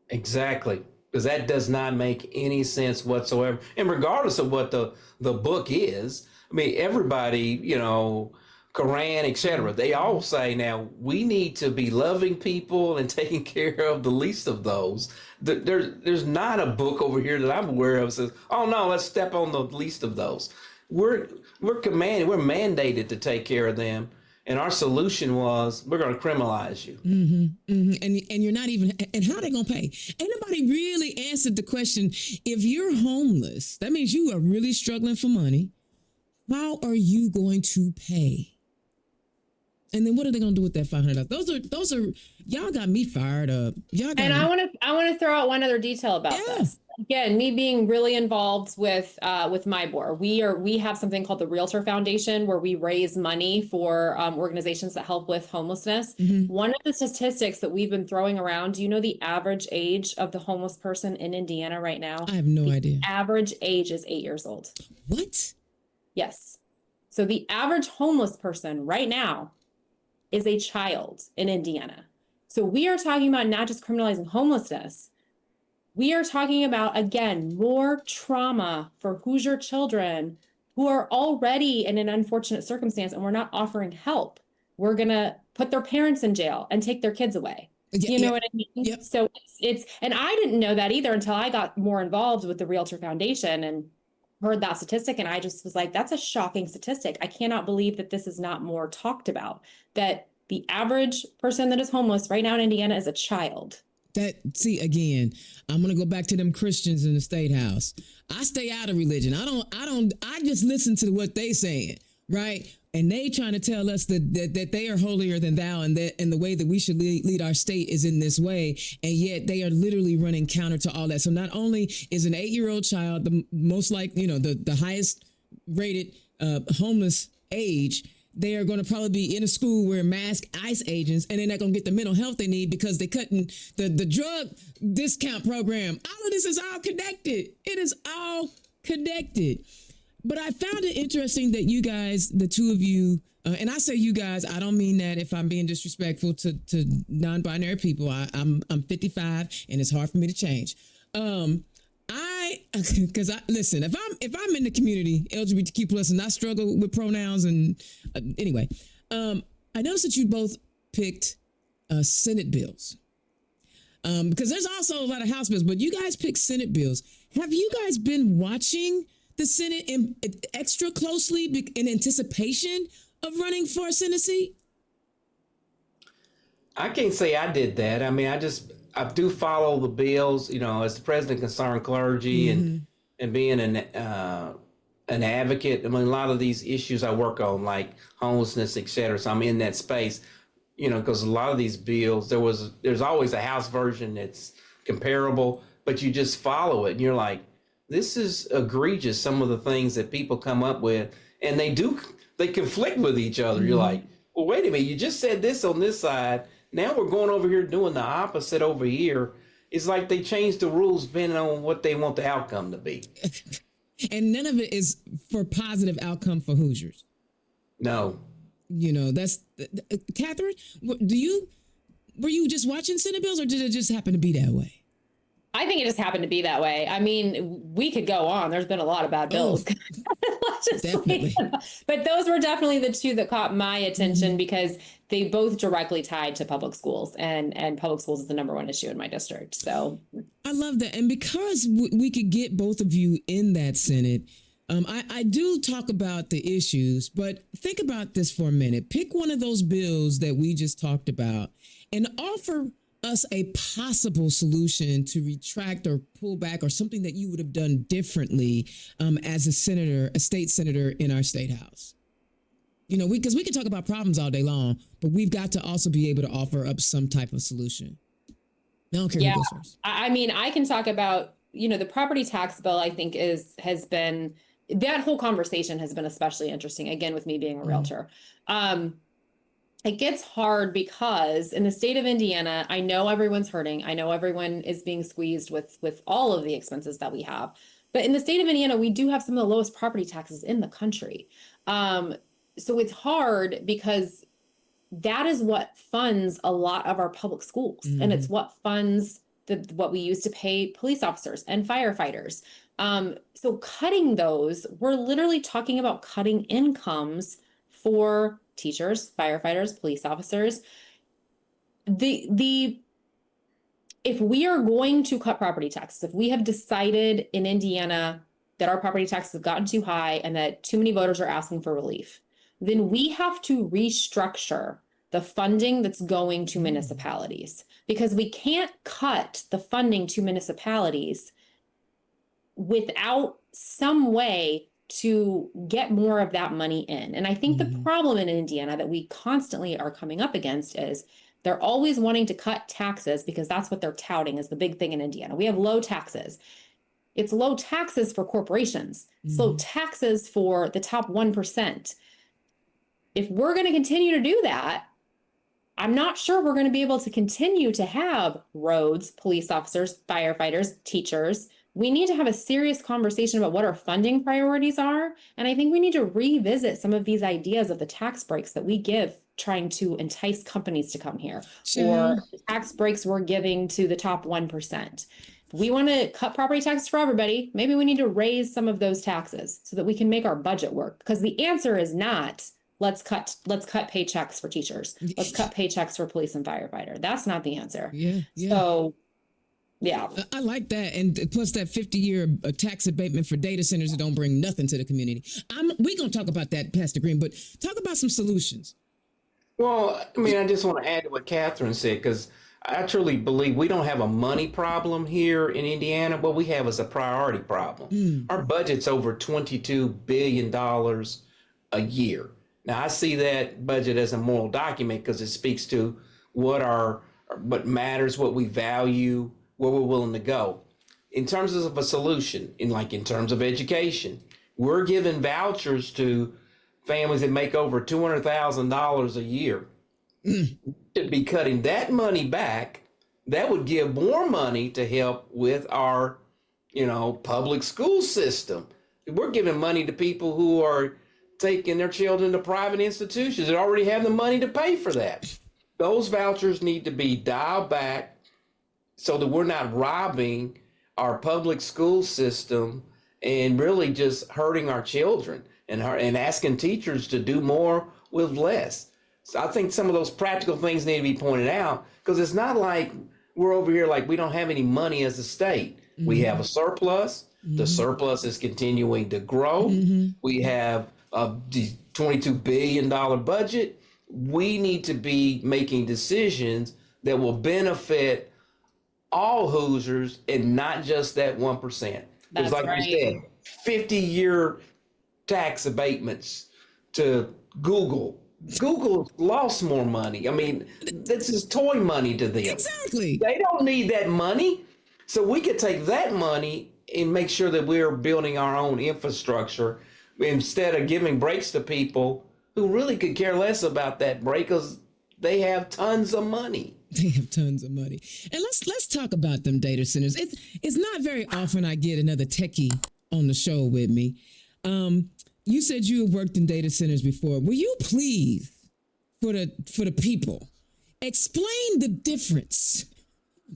C: Exactly. Because that does not make any sense whatsoever. And regardless of what the book is, I mean, everybody, Quran, etc., they all say now we need to be loving people and taking care of the least of those. There's not a book over here that I'm aware of that says, oh no, let's step on the least of those. We're commanded, we're mandated to take care of them. And our solution was, we're going to criminalize you.
A: Mm-hmm, mm-hmm. And you're not even, and how are they going to pay? Ain't nobody really answered the question. If you're homeless, that means you are really struggling for money. How are you going to pay? And then what are they going to do with that $500? Those are, y'all got me fired up.
B: I want to throw out one other detail about this. Again, me being really involved with my board, we have something called the Realtor Foundation, where we raise money for organizations that help with homelessness. Mm-hmm. One of the statistics that we've been throwing around, do you know the average age of the homeless person in Indiana right now?
A: I have no idea.
B: Average age is 8 years old.
A: What?
B: Yes. So the average homeless person right now is a child in Indiana. So we are talking about not just criminalizing homelessness. We are talking about, again, more trauma for Hoosier children who are already in an unfortunate circumstance, and we're not offering help. We're going to put their parents in jail and take their kids away. You know what I mean? Yep. So it's, and I didn't know that either until I got more involved with the Realtor Foundation and heard that statistic. And I just was like, that's a shocking statistic. I cannot believe that this is not more talked about, that the average person that is homeless right now in Indiana is a child.
A: Again, I'm going to go back to them Christians in the State House. I stay out of religion. I just listen to what they saying, right? And they trying to tell us that they are holier than thou, and the way that we should lead our state is in this way. And yet they are literally running counter to all that. So not only is an 8-year-old child the most the highest rated homeless age, they are going to probably be in a school wearing mask, ICE agents, and they're not going to get the mental health they need because they're cutting the drug discount program. All of this is all connected. It is all connected. But I found it interesting that you guys, the two of you, and I say you guys, I don't mean that if I'm being disrespectful to non-binary people. I'm 55 and it's hard for me to change. Because listen, if I'm in the community, LGBTQ plus, and I struggle with pronouns, and anyway, I noticed that you both picked Senate bills, because there's also a lot of House bills, but you guys picked Senate bills. Have you guys been watching the Senate extra closely in anticipation of running for a Senate seat?
C: I can't say I did that. I mean, I do follow the bills, as the president of Concerned Clergy, mm-hmm. and being an advocate. I mean, a lot of these issues I work on, like homelessness, et cetera. So I'm in that space, because a lot of these bills, there's always a House version that's comparable, but you just follow it and you're like, this is egregious. Some of the things that people come up with, and they conflict with each other. Mm-hmm. You're like, well, wait a minute, you just said this on this side. Now we're going over here doing the opposite over here. It's like they changed the rules depending on what they want the outcome to be.
A: And none of it is for positive outcome for Hoosiers.
C: No.
A: That's Catherine. Were you just watching Senate bills, or did it just happen to be that way?
B: I think it just happened to be that way. I mean, we could go on. There's been a lot of bad bills.
A: Definitely.
B: But those were definitely the two that caught my attention because they both directly tied to public schools, and public schools is the number one issue in my district. So
A: I love that. And because we could get both of you in that Senate, I do talk about the issues, but think about this for a minute. Pick one of those bills that we just talked about and offer us a possible solution to retract or pull back, or something that you would have done differently as a senator, a state senator in our state house. You know, because we can talk about problems all day long, but we've got to also be able to offer up some type of solution. I don't care who goes first.
B: I mean, I can talk about, the property tax bill, I think has been, that whole conversation has been especially interesting, again, with me being a realtor. It gets hard because in the state of Indiana, I know everyone's hurting. I know everyone is being squeezed with all of the expenses that we have. But in the state of Indiana, we do have some of the lowest property taxes in the country. So it's hard because that is what funds a lot of our public schools. And it's what funds what we use to pay police officers and firefighters. So cutting those, we're literally talking about cutting incomes for teachers, firefighters, police officers. If we are going to cut property taxes, if we have decided in Indiana that our property taxes have gotten too high and that too many voters are asking for relief, then we have to restructure the funding that's going to municipalities, because we can't cut the funding to municipalities without some way to get more of that money in. And I think the problem in Indiana that we constantly are coming up against is they're always wanting to cut taxes because that's what they're touting as the big thing in Indiana. We have low taxes. It's low taxes for corporations. It's low taxes for the top 1%. If we're going to continue to do that, I'm not sure we're going to be able to continue to have roads, police officers, firefighters, teachers. We need to have a serious conversation about what our funding priorities are. And I think we need to revisit some of these ideas of the tax breaks that we give trying to entice companies to come here, or the tax breaks we're giving to the top 1%. If we want to cut property taxes for everybody, maybe we need to raise some of those taxes so that we can make our budget work. Because the answer is not, let's cut paychecks for teachers. Let's cut paychecks for police and firefighter. That's not the answer. So yeah,
A: I like that. And plus that 50-year tax abatement for data centers that don't bring nothing to the community. We're going to talk about that, Pastor Greene, but talk about some solutions.
C: Well, I mean, I just want to add to what Catherine said, because I truly believe we don't have a money problem here in Indiana. What we have is a priority problem. Our budget's over $22 billion a year. Now, I see that budget as a moral document because it speaks to what matters, what we value, where we're willing to go. In terms of a solution, in terms of education, we're giving vouchers to families that make over $200,000 a year. To be cutting that money back, that would give more money to help with our, public school system. We're giving money to people who are taking their children to private institutions that already have the money to pay for that. Those vouchers need to be dialed back so that we're not robbing our public school system and really just hurting our children and asking teachers to do more with less. So I think some of those practical things need to be pointed out, because it's not like we're over here like we don't have any money as a state. We have a surplus. The surplus is continuing to grow. We have a $22 billion budget. We need to be making decisions that will benefit all Hoosiers and not just that 1%. Because like you said, 50-year tax abatements to Google. Google lost more money. I mean, this is toy money to them.
A: Exactly.
C: They don't need that money. So we could take that money and make sure that we're building our own infrastructure instead of giving breaks to people who really could care less about that break because they have tons of money.
A: They have tons of money. And let's talk about them data centers. It's not very often I get another techie on the show with me. You said you have worked in data centers before. Will you please, for the people, explain the difference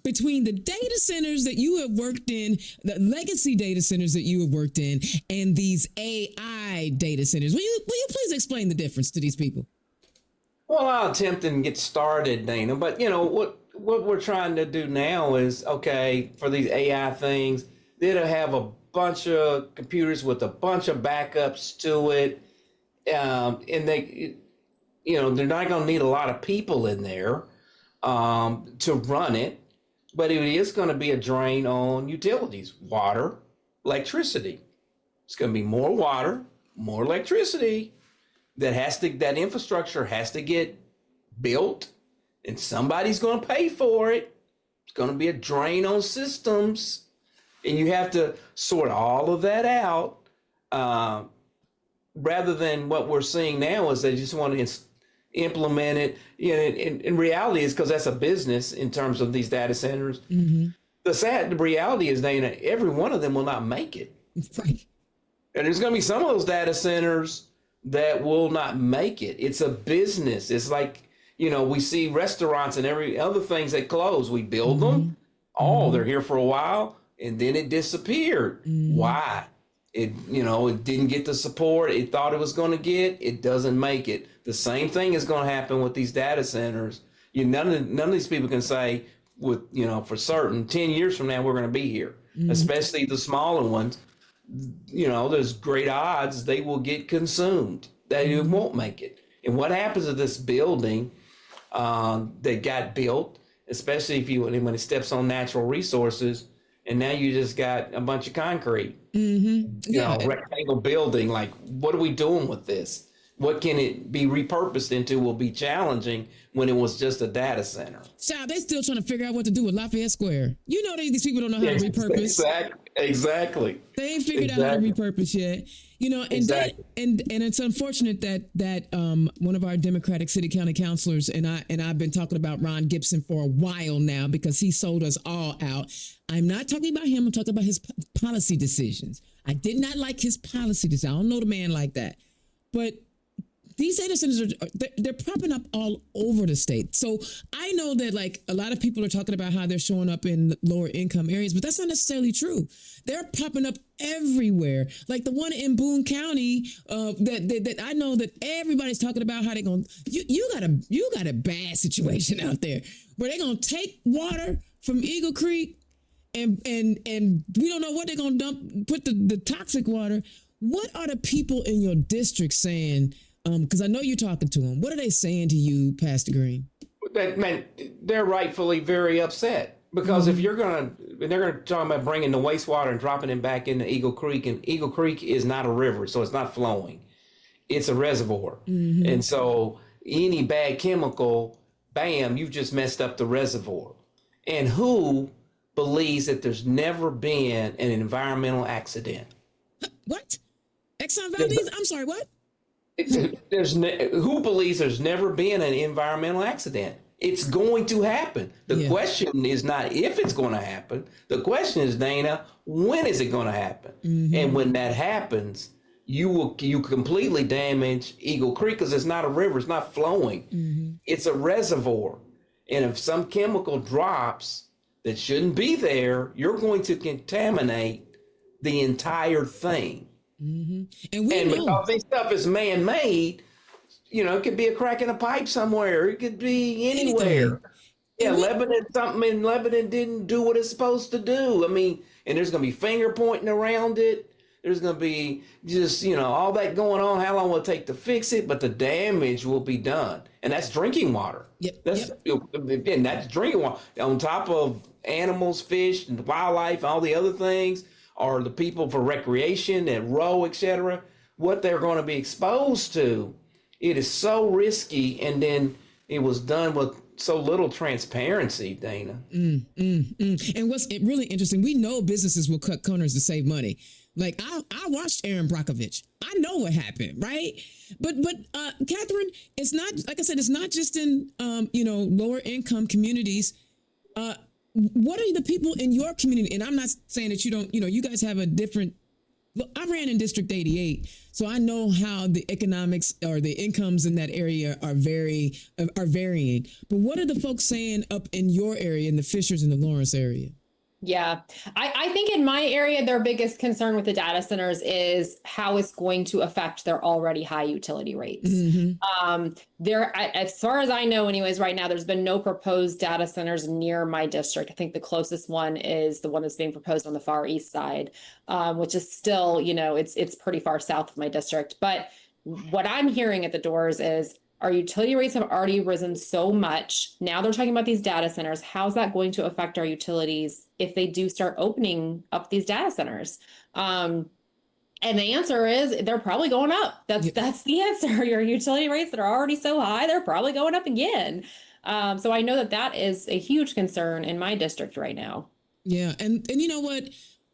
A: between the data centers that you have worked in, the legacy data centers that you have worked in, and these AI data centers. Will you please explain the difference to these people?
C: Well, I'll attempt and get started, Dana. But what we're trying to do now is, okay, for these AI things, they'll have a bunch of computers with a bunch of backups to it, and they're not going to need a lot of people in there to run it, but it is going to be a drain on utilities, water, electricity. It's going to be more water, more electricity that infrastructure has to get built, and somebody's going to pay for it. It's going to be a drain on systems, and you have to sort all of that out. Rather than what we're seeing now is they just want to implement it. In reality, is because that's a business in terms of these data centers.
A: Mm-hmm.
C: The reality is, Dana, every one of them will not make it.
A: Right.
C: And there's going to be some of those data centers that will not make it. It's a business. It's like, we see restaurants and every other things that close. We build them. They're here for a while, and then it disappeared. Why? It didn't get the support it thought it was going to get. It doesn't make it. The same thing is going to happen with these data centers. None of these people can say for certain 10 years from now we're going to be here, especially the smaller ones. There's great odds they will get consumed. They won't make it. And what happens to this building that got built, especially when it steps on natural resources, and now you just got a bunch of concrete, rectangle building. Like, what are we doing with this? What can it be repurposed into will be challenging when it was just a data center.
A: Child, they're still trying to figure out what to do with Lafayette Square. These people don't know how to repurpose.
C: Exactly.
A: They ain't figured out how to repurpose yet. And it's unfortunate that one of our Democratic city county councilors, and I've been talking about Ron Gibson for a while now because he sold us all out. I'm not talking about him. I'm talking about his policy decisions. I did not like his policy decisions. I don't know the man like that. But these data centers they're popping up all over the state. So I know that like a lot of people are talking about how they're showing up in lower income areas, but that's not necessarily true. They're popping up everywhere. Like the one in Boone County that I know that everybody's talking about how they're going. You got a bad situation out there where they're gonna take water from Eagle Creek and we don't know what they're gonna put the toxic water. What are the people in your district saying? Because I know you're talking to them. What are they saying to you, Pastor Greene?
C: They're rightfully very upset because if they're going to talk about bringing the wastewater and dropping it back into Eagle Creek, and Eagle Creek is not a river, so it's not flowing. It's a reservoir. And so any bad chemical, bam, you've just messed up the reservoir. And who believes that there's never been an environmental accident?
A: What? Exxon Valdez? I'm sorry, what?
C: Who believes there's never been an environmental accident? It's going to happen. The question is not if it's going to happen. The question is, Dana, when is it going to happen? And when that happens, you completely damage Eagle Creek because it's not a river. It's not flowing. It's a reservoir. And if some chemical drops that shouldn't be there, you're going to contaminate the entire thing. And because this stuff is man-made, it could be a crack in a pipe somewhere. It could be anywhere. Lebanon didn't do what it's supposed to do. I mean, and there's going to be finger pointing around it. There's going to be just, all that going on. How long will it take to fix it? But the damage will be done. And that's drinking water. And that's drinking water. On top of animals, fish, and wildlife, and all the other things, or the people for recreation and row, etc., what they're going to be exposed to. It is so risky, and then it was done with so little transparency, Dana. And
A: what's really interesting, we know businesses will cut corners to save money. Like I watched Aaron Brockovich. I know what happened, right? But Catherine, it's not, like I said, it's not just in lower income communities. What are the people in your community? And I'm not saying that you don't, you guys have a different Look, I ran in District 88, so I know how the economics or the incomes in that area are varying. But what are the folks saying up in your area, in the Fishers and the Lawrence area?
B: Yeah, I think in my area, their biggest concern with the data centers is how it's going to affect their already high utility rates. As far as I know, anyways, right now, there's been no proposed data centers near my district. I think the closest one is the one that's being proposed on the far east side, which is still, it's pretty far south of my district. But what I'm hearing at the doors is our utility rates have already risen so much. Now they're talking about these data centers. How's that going to affect our utilities if they do start opening up these data centers? And the answer is they're probably going up. That's the answer. Your utility rates that are already so high, they're probably going up again. So I know that is a huge concern in my district right now.
A: Yeah, and you know what?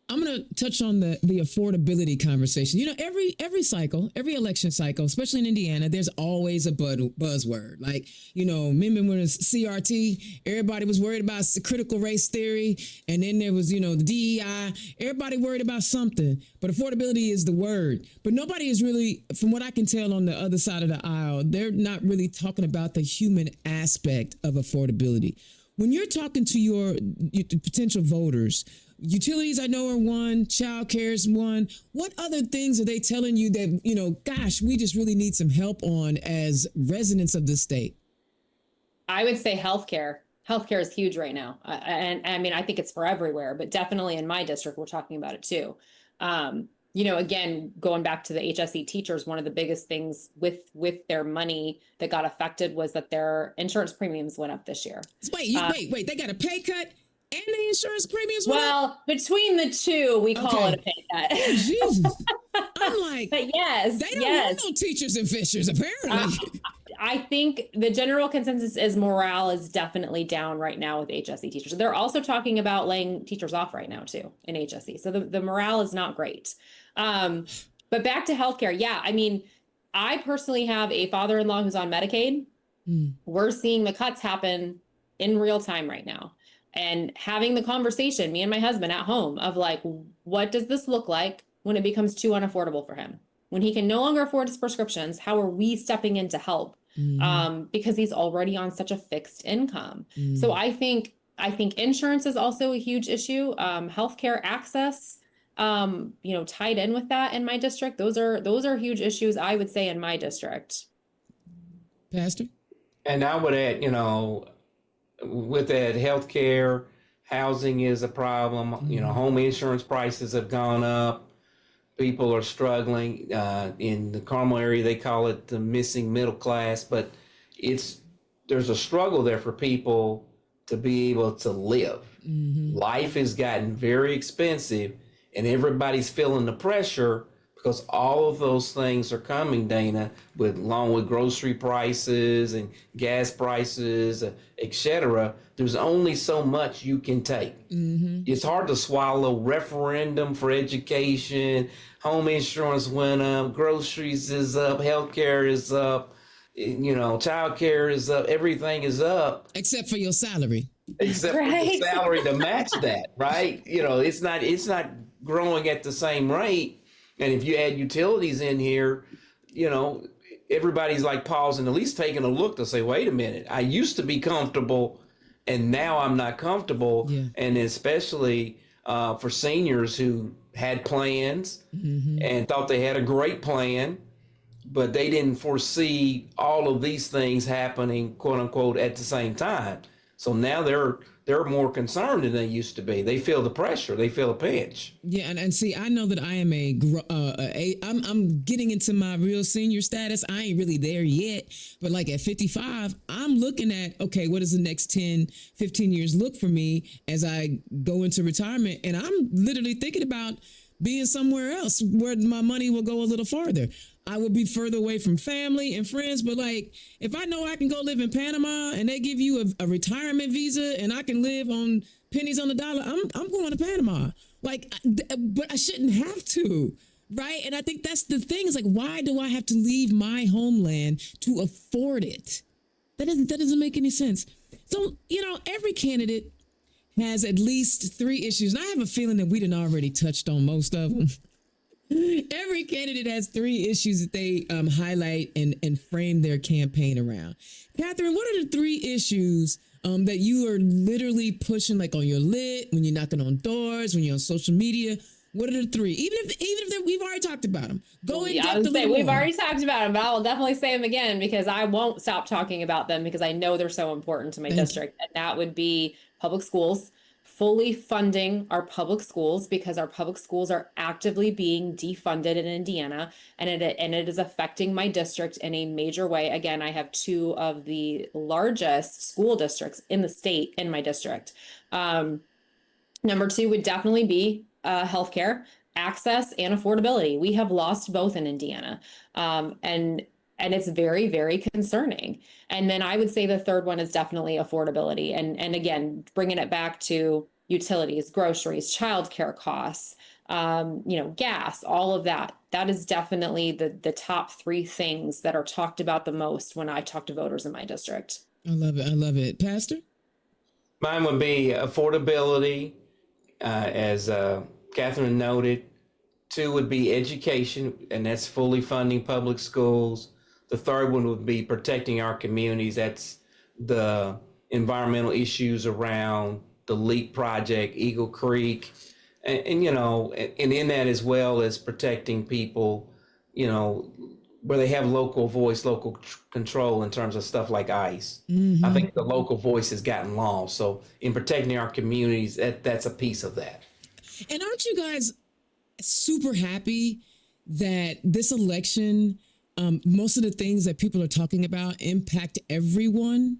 A: I'm going to touch on the affordability conversation. Every cycle, every election cycle, especially in Indiana, there's always a buzzword. Like, remember when it was CRT, everybody was worried about critical race theory. And then there was, the DEI, everybody worried about something. But affordability is the word. But nobody is really, from what I can tell on the other side of the aisle, they're not really talking about the human aspect of affordability. When you're talking to your potential voters, utilities I know are one, child care is one. What other things are they telling you that, gosh, we just really need some help on as residents of the state?
B: I would say healthcare. Healthcare is huge right now. And I mean, I think it's for everywhere, but definitely in my district, we're talking about it too. Again, going back to the HSE teachers, one of the biggest things with their money that got affected was that their insurance premiums went up this year.
A: Wait, they got a pay cut and the insurance premiums went up?
B: Well, between the two, we call it a pay cut.
A: Oh, Jesus. I'm like,
B: but yes,
A: they don't want no teachers and Fishers, apparently.
B: I think the general consensus is morale is definitely down right now with HSE teachers. They're also talking about laying teachers off right now too in HSE. So the morale is not great. But back to healthcare. Yeah. I mean, I personally have a father-in-law who's on Medicaid. We're seeing the cuts happen in real time right now and having the conversation, me and my husband at home, of like, what does this look like when it becomes too unaffordable for him? When he can no longer afford his prescriptions, how are we stepping in to help? Because he's already on such a fixed income. So I think insurance is also a huge issue. Healthcare access, tied in with that in my district. Those are huge issues, I would say, in my district.
A: Pastor?
C: And I would add, with that, healthcare, housing is a problem. Home insurance prices have gone up. People are struggling. In the Carmel area, they call it the missing middle class, but there's a struggle there for people to be able to live. Life has gotten very expensive, and everybody's feeling the pressure because all of those things are coming, Dana, along with grocery prices and gas prices, etc. There's only so much you can take. It's hard to swallow. Referendum for education, home insurance went up, groceries is up, healthcare is up, child care is up, everything is up.
A: Except for your salary.
C: Except for the salary to match that, right? It's not growing at the same rate. And if you add utilities in here, everybody's like pausing, at least taking a look to say, wait a minute, I used to be comfortable and now I'm not comfortable. Yeah. And especially for seniors who had plans and thought they had a great plan, but they didn't foresee all of these things happening, quote unquote, at the same time. So now they're more concerned than they used to be. They feel the pressure. They feel a pinch. Yeah,
A: and see, I know that I am I'm getting into my real senior status. I ain't really there yet, but like at 55, I'm looking at, okay, what does the next 10, 15 years look for me as I go into retirement? And I'm literally thinking about being somewhere else where my money will go a little farther. I will be further away from family and friends, but like, if I know I can go live in Panama and they give you a retirement visa and I can live on pennies on the dollar, I'm going to Panama. Like, but I shouldn't have to, right? And I think that's the thing, is like, why do I have to leave my homeland to afford it? That doesn't make any sense. So, every candidate has at least 3 issues. And I have a feeling that we done already touched on most of them. Every candidate has three issues that they highlight and frame their campaign around. Catherine, what are the three issues that you are literally pushing, like on your lit, when you're knocking on doors, when you're on social media? What are the three? Even if we've already talked about them, go in depth a little more.
B: We've already talked about them, but I will definitely say them again because I won't stop talking about them because I know they're so important to my district. And that would be public schools, fully funding our public schools because our public schools are actively being defunded in Indiana, and it is affecting my district in a major way. Again, I have two of the largest school districts in the state in my district. Number two would definitely be healthcare access and affordability. We have lost both in Indiana, and it's very, very concerning. And then I would say the third one is definitely affordability. And again, bringing it back to utilities, groceries, childcare costs, gas, all of that. That is definitely the top three things that are talked about the most when I talk to voters in my district.
A: I love it. I love it. Pastor?
C: Mine would be affordability, as Catherine noted. Two would be education, and that's fully funding public schools. The third one would be protecting our communities. That's the environmental issues around the LEAP project, Eagle Creek, and in that as well as protecting people, where they have local voice, local control in terms of stuff like ICE. I think the local voice has gotten lost. So in protecting our communities, that's a piece of that.
A: And aren't you guys super happy that this election, most of the things that people are talking about impact everyone,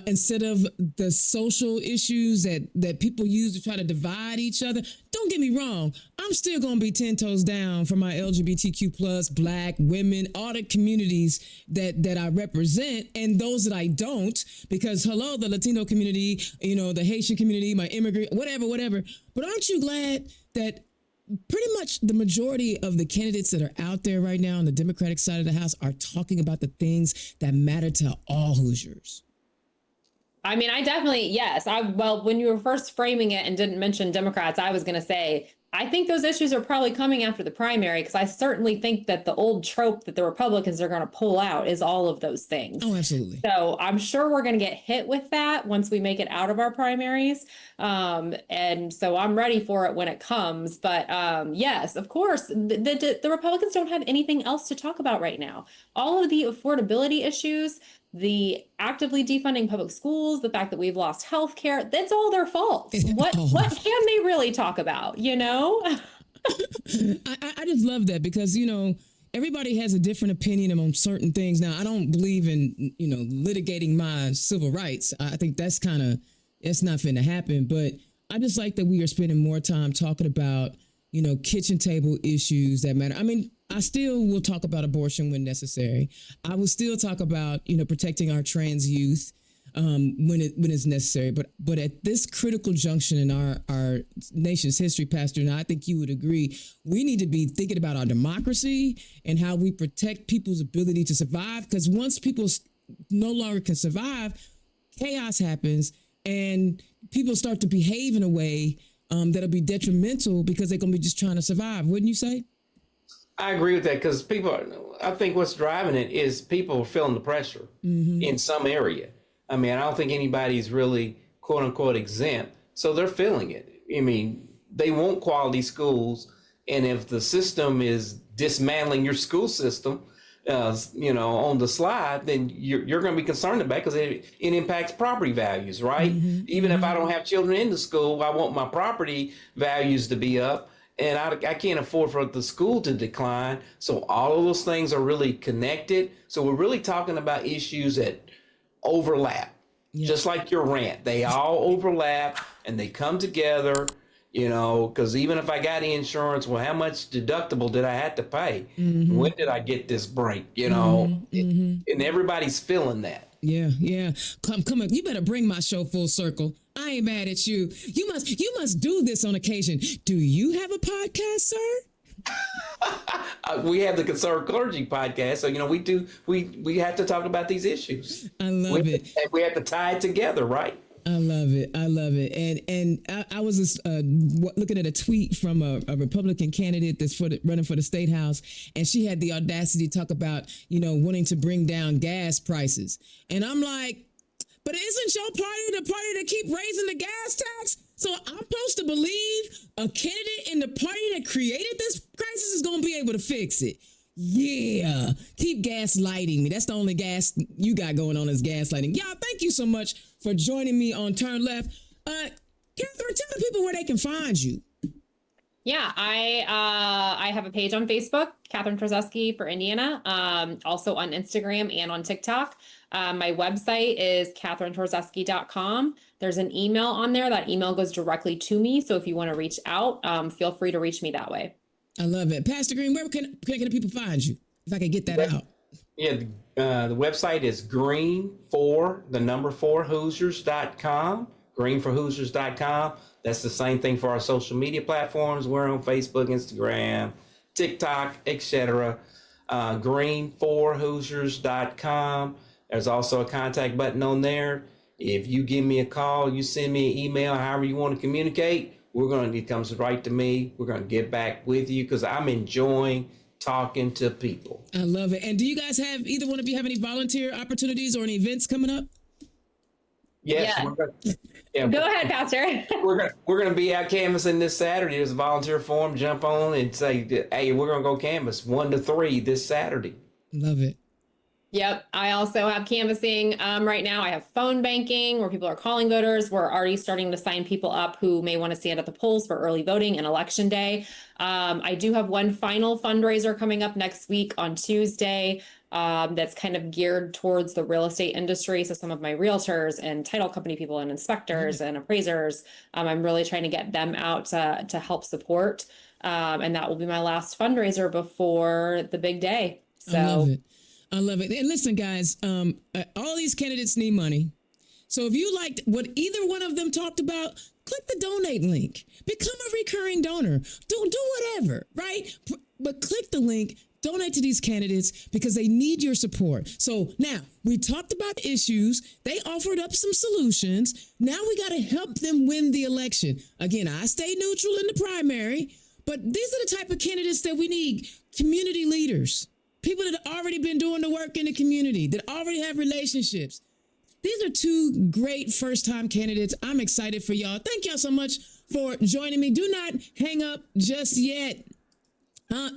A: instead of the social issues that people use to try to divide each other? Don't get me wrong. I'm still going to be 10 toes down for my LGBTQ plus, Black, women, all the communities that I represent, and those that I don't, because hello, the Latino community, the Haitian community, my immigrant, whatever. But aren't you glad that pretty much the majority of the candidates that are out there right now on the Democratic side of the house are talking about the things that matter to all Hoosiers?
B: I mean, I definitely, yes. When you were first framing it and didn't mention Democrats, I was going to say, I think those issues are probably coming after the primary, because I certainly think that the old trope that the Republicans are going to pull out is all of those things.
A: Oh, absolutely.
B: So I'm sure we're going to get hit with that once we make it out of our primaries. And so I'm ready for it when it comes. But yes, of course, the Republicans don't have anything else to talk about right now. All of the affordability issues, the actively defunding public schools, the fact that we've lost health care, that's all their fault. What can they really talk about, I
A: just love that because, everybody has a different opinion on certain things. Now, I don't believe in, litigating my civil rights. I think that's it's not finna happen. But I just like that we are spending more time talking about, kitchen table issues that matter. I mean, I still will talk about abortion when necessary. I will still talk about, protecting our trans youth when it's necessary. But at this critical junction in our nation's history, Pastor, and I think you would agree, we need to be thinking about our democracy and how we protect people's ability to survive. Because once people no longer can survive, chaos happens and people start to behave in a way that'll be detrimental because they're going to be just trying to survive. Wouldn't you say?
C: I agree with that because I think what's driving it is people feeling the pressure in some area. I mean, I don't think anybody's really quote unquote exempt. So they're feeling it. I mean, they want quality schools. And if the system is dismantling your school system, on the slide, then you're going to be concerned about it because it impacts property values, right? Even if I don't have children in the school, I want my property values to be up. And I can't afford for the school to decline. So all of those things are really connected. So we're really talking about issues that overlap, just like your rent. They all overlap and they come together, because even if I got insurance, well, how much deductible did I have to pay? When did I get this break? And everybody's feeling that.
A: Yeah. Come on. You better bring my show full circle. I ain't mad at you. You must do this on occasion. Do you have a podcast, sir?
C: We have the Concerned Clergy podcast. So, we have to talk about these issues.
A: I love it.
C: And we have to tie it together, right?
A: I love it. I love it. And I was just, looking at a tweet from a Republican candidate that's running for the state house, and she had the audacity to talk about, wanting to bring down gas prices. And I'm like, but isn't your party the party that keep raising the gas tax? So I'm supposed to believe a candidate in the party that created this crisis is going to be able to fix it. Yeah, keep gaslighting me. That's the only gas you got going on is gaslighting. Y'all, thank you so much for joining me on Turn Left. Catherine, tell the people where they can find you.
B: Yeah, I have a page on Facebook, Catherine Torzewski for Indiana, also on Instagram and on TikTok. My website is catherinetorzewski.com. There's an email on there. That email goes directly to me. So if you want to reach out, feel free to reach me that way.
A: I love it. Pastor Greene, where can the people find you? If I could get that out.
C: Yeah, the website is green4Hoosiers.com. Green4Hoosiers.com. That's the same thing for our social media platforms. We're on Facebook, Instagram, TikTok, etc. Green4Hoosiers.com. There's also a contact button on there. If you give me a call, you send me an email, however you want to communicate, it comes right to me. We're going to get back with you because I'm enjoying talking to people.
A: I love it. And do you guys either one of you have any volunteer opportunities or any events coming up?
C: Yes.
B: Yeah. Go ahead, Pastor.
C: We're going to be out canvassing this Saturday. There's a volunteer forum. Jump on and say, hey, we're going to go canvass 1 to 3 this Saturday.
A: Love it.
B: Yep. I also have canvassing right now. I have phone banking where people are calling voters. We're already starting to sign people up who may want to stand at the polls for early voting and election day. I do have one final fundraiser coming up next week on Tuesday that's kind of geared towards the real estate industry. So some of my realtors and title company people and inspectors and appraisers, I'm really trying to get them out to help support. And that will be my last fundraiser before the big day. So.
A: I love it. I love it. And listen, guys, all these candidates need money. So if you liked what either one of them talked about, click the donate link. Become a recurring donor. Do whatever, right? But click the link. Donate to these candidates because they need your support. So now we talked about issues. They offered up some solutions. Now we got to help them win the election. Again, I stay neutral in the primary, but these are the type of candidates that we need. Community leaders. People that have already been doing the work in the community, that already have relationships. These are two great first-time candidates. I'm excited for y'all. Thank y'all so much for joining me. Do not hang up just yet. I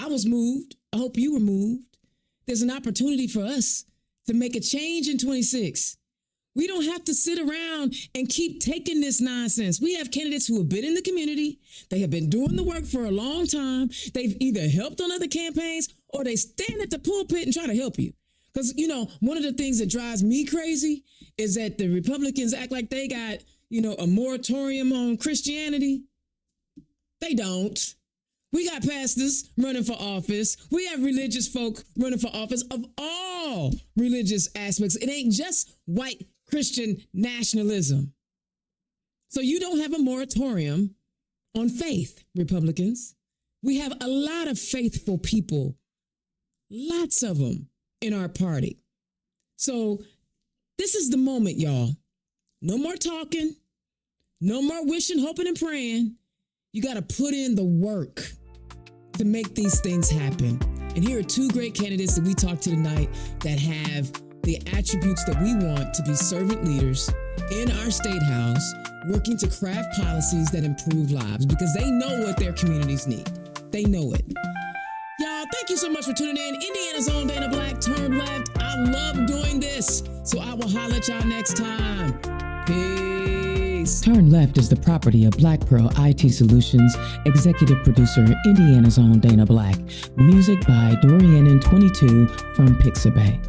A: was moved. I hope you were moved. There's an opportunity for us to make a change in 26. We don't have to sit around and keep taking this nonsense. We have candidates who have been in the community. They have been doing the work for a long time. They've either helped on other campaigns or they stand at the pulpit and try to help you. Because, one of the things that drives me crazy is that the Republicans act like they got, a moratorium on Christianity. They don't. We got pastors running for office. We have religious folk running for office of all religious aspects. It ain't just white Christian nationalism. So you don't have a moratorium on faith, Republicans. We have a lot of faithful people, lots of them in our party. So this is the moment, y'all. No more talking, no more wishing, hoping, and praying. You got to put in the work to make these things happen. And here are two great candidates that we talked to tonight that have the attributes that we want to be servant leaders in our state house, working to craft policies that improve lives because they know what their communities need. They know it. Y'all, thank you so much for tuning in. Indiana's own Dana Black, Turn Left. I love doing this, so I will holler at y'all next time. Peace. Turn Left is the property of Black Pearl IT Solutions, executive producer, Indiana's own Dana Black. Music by Dorian and 22 from Pixabay.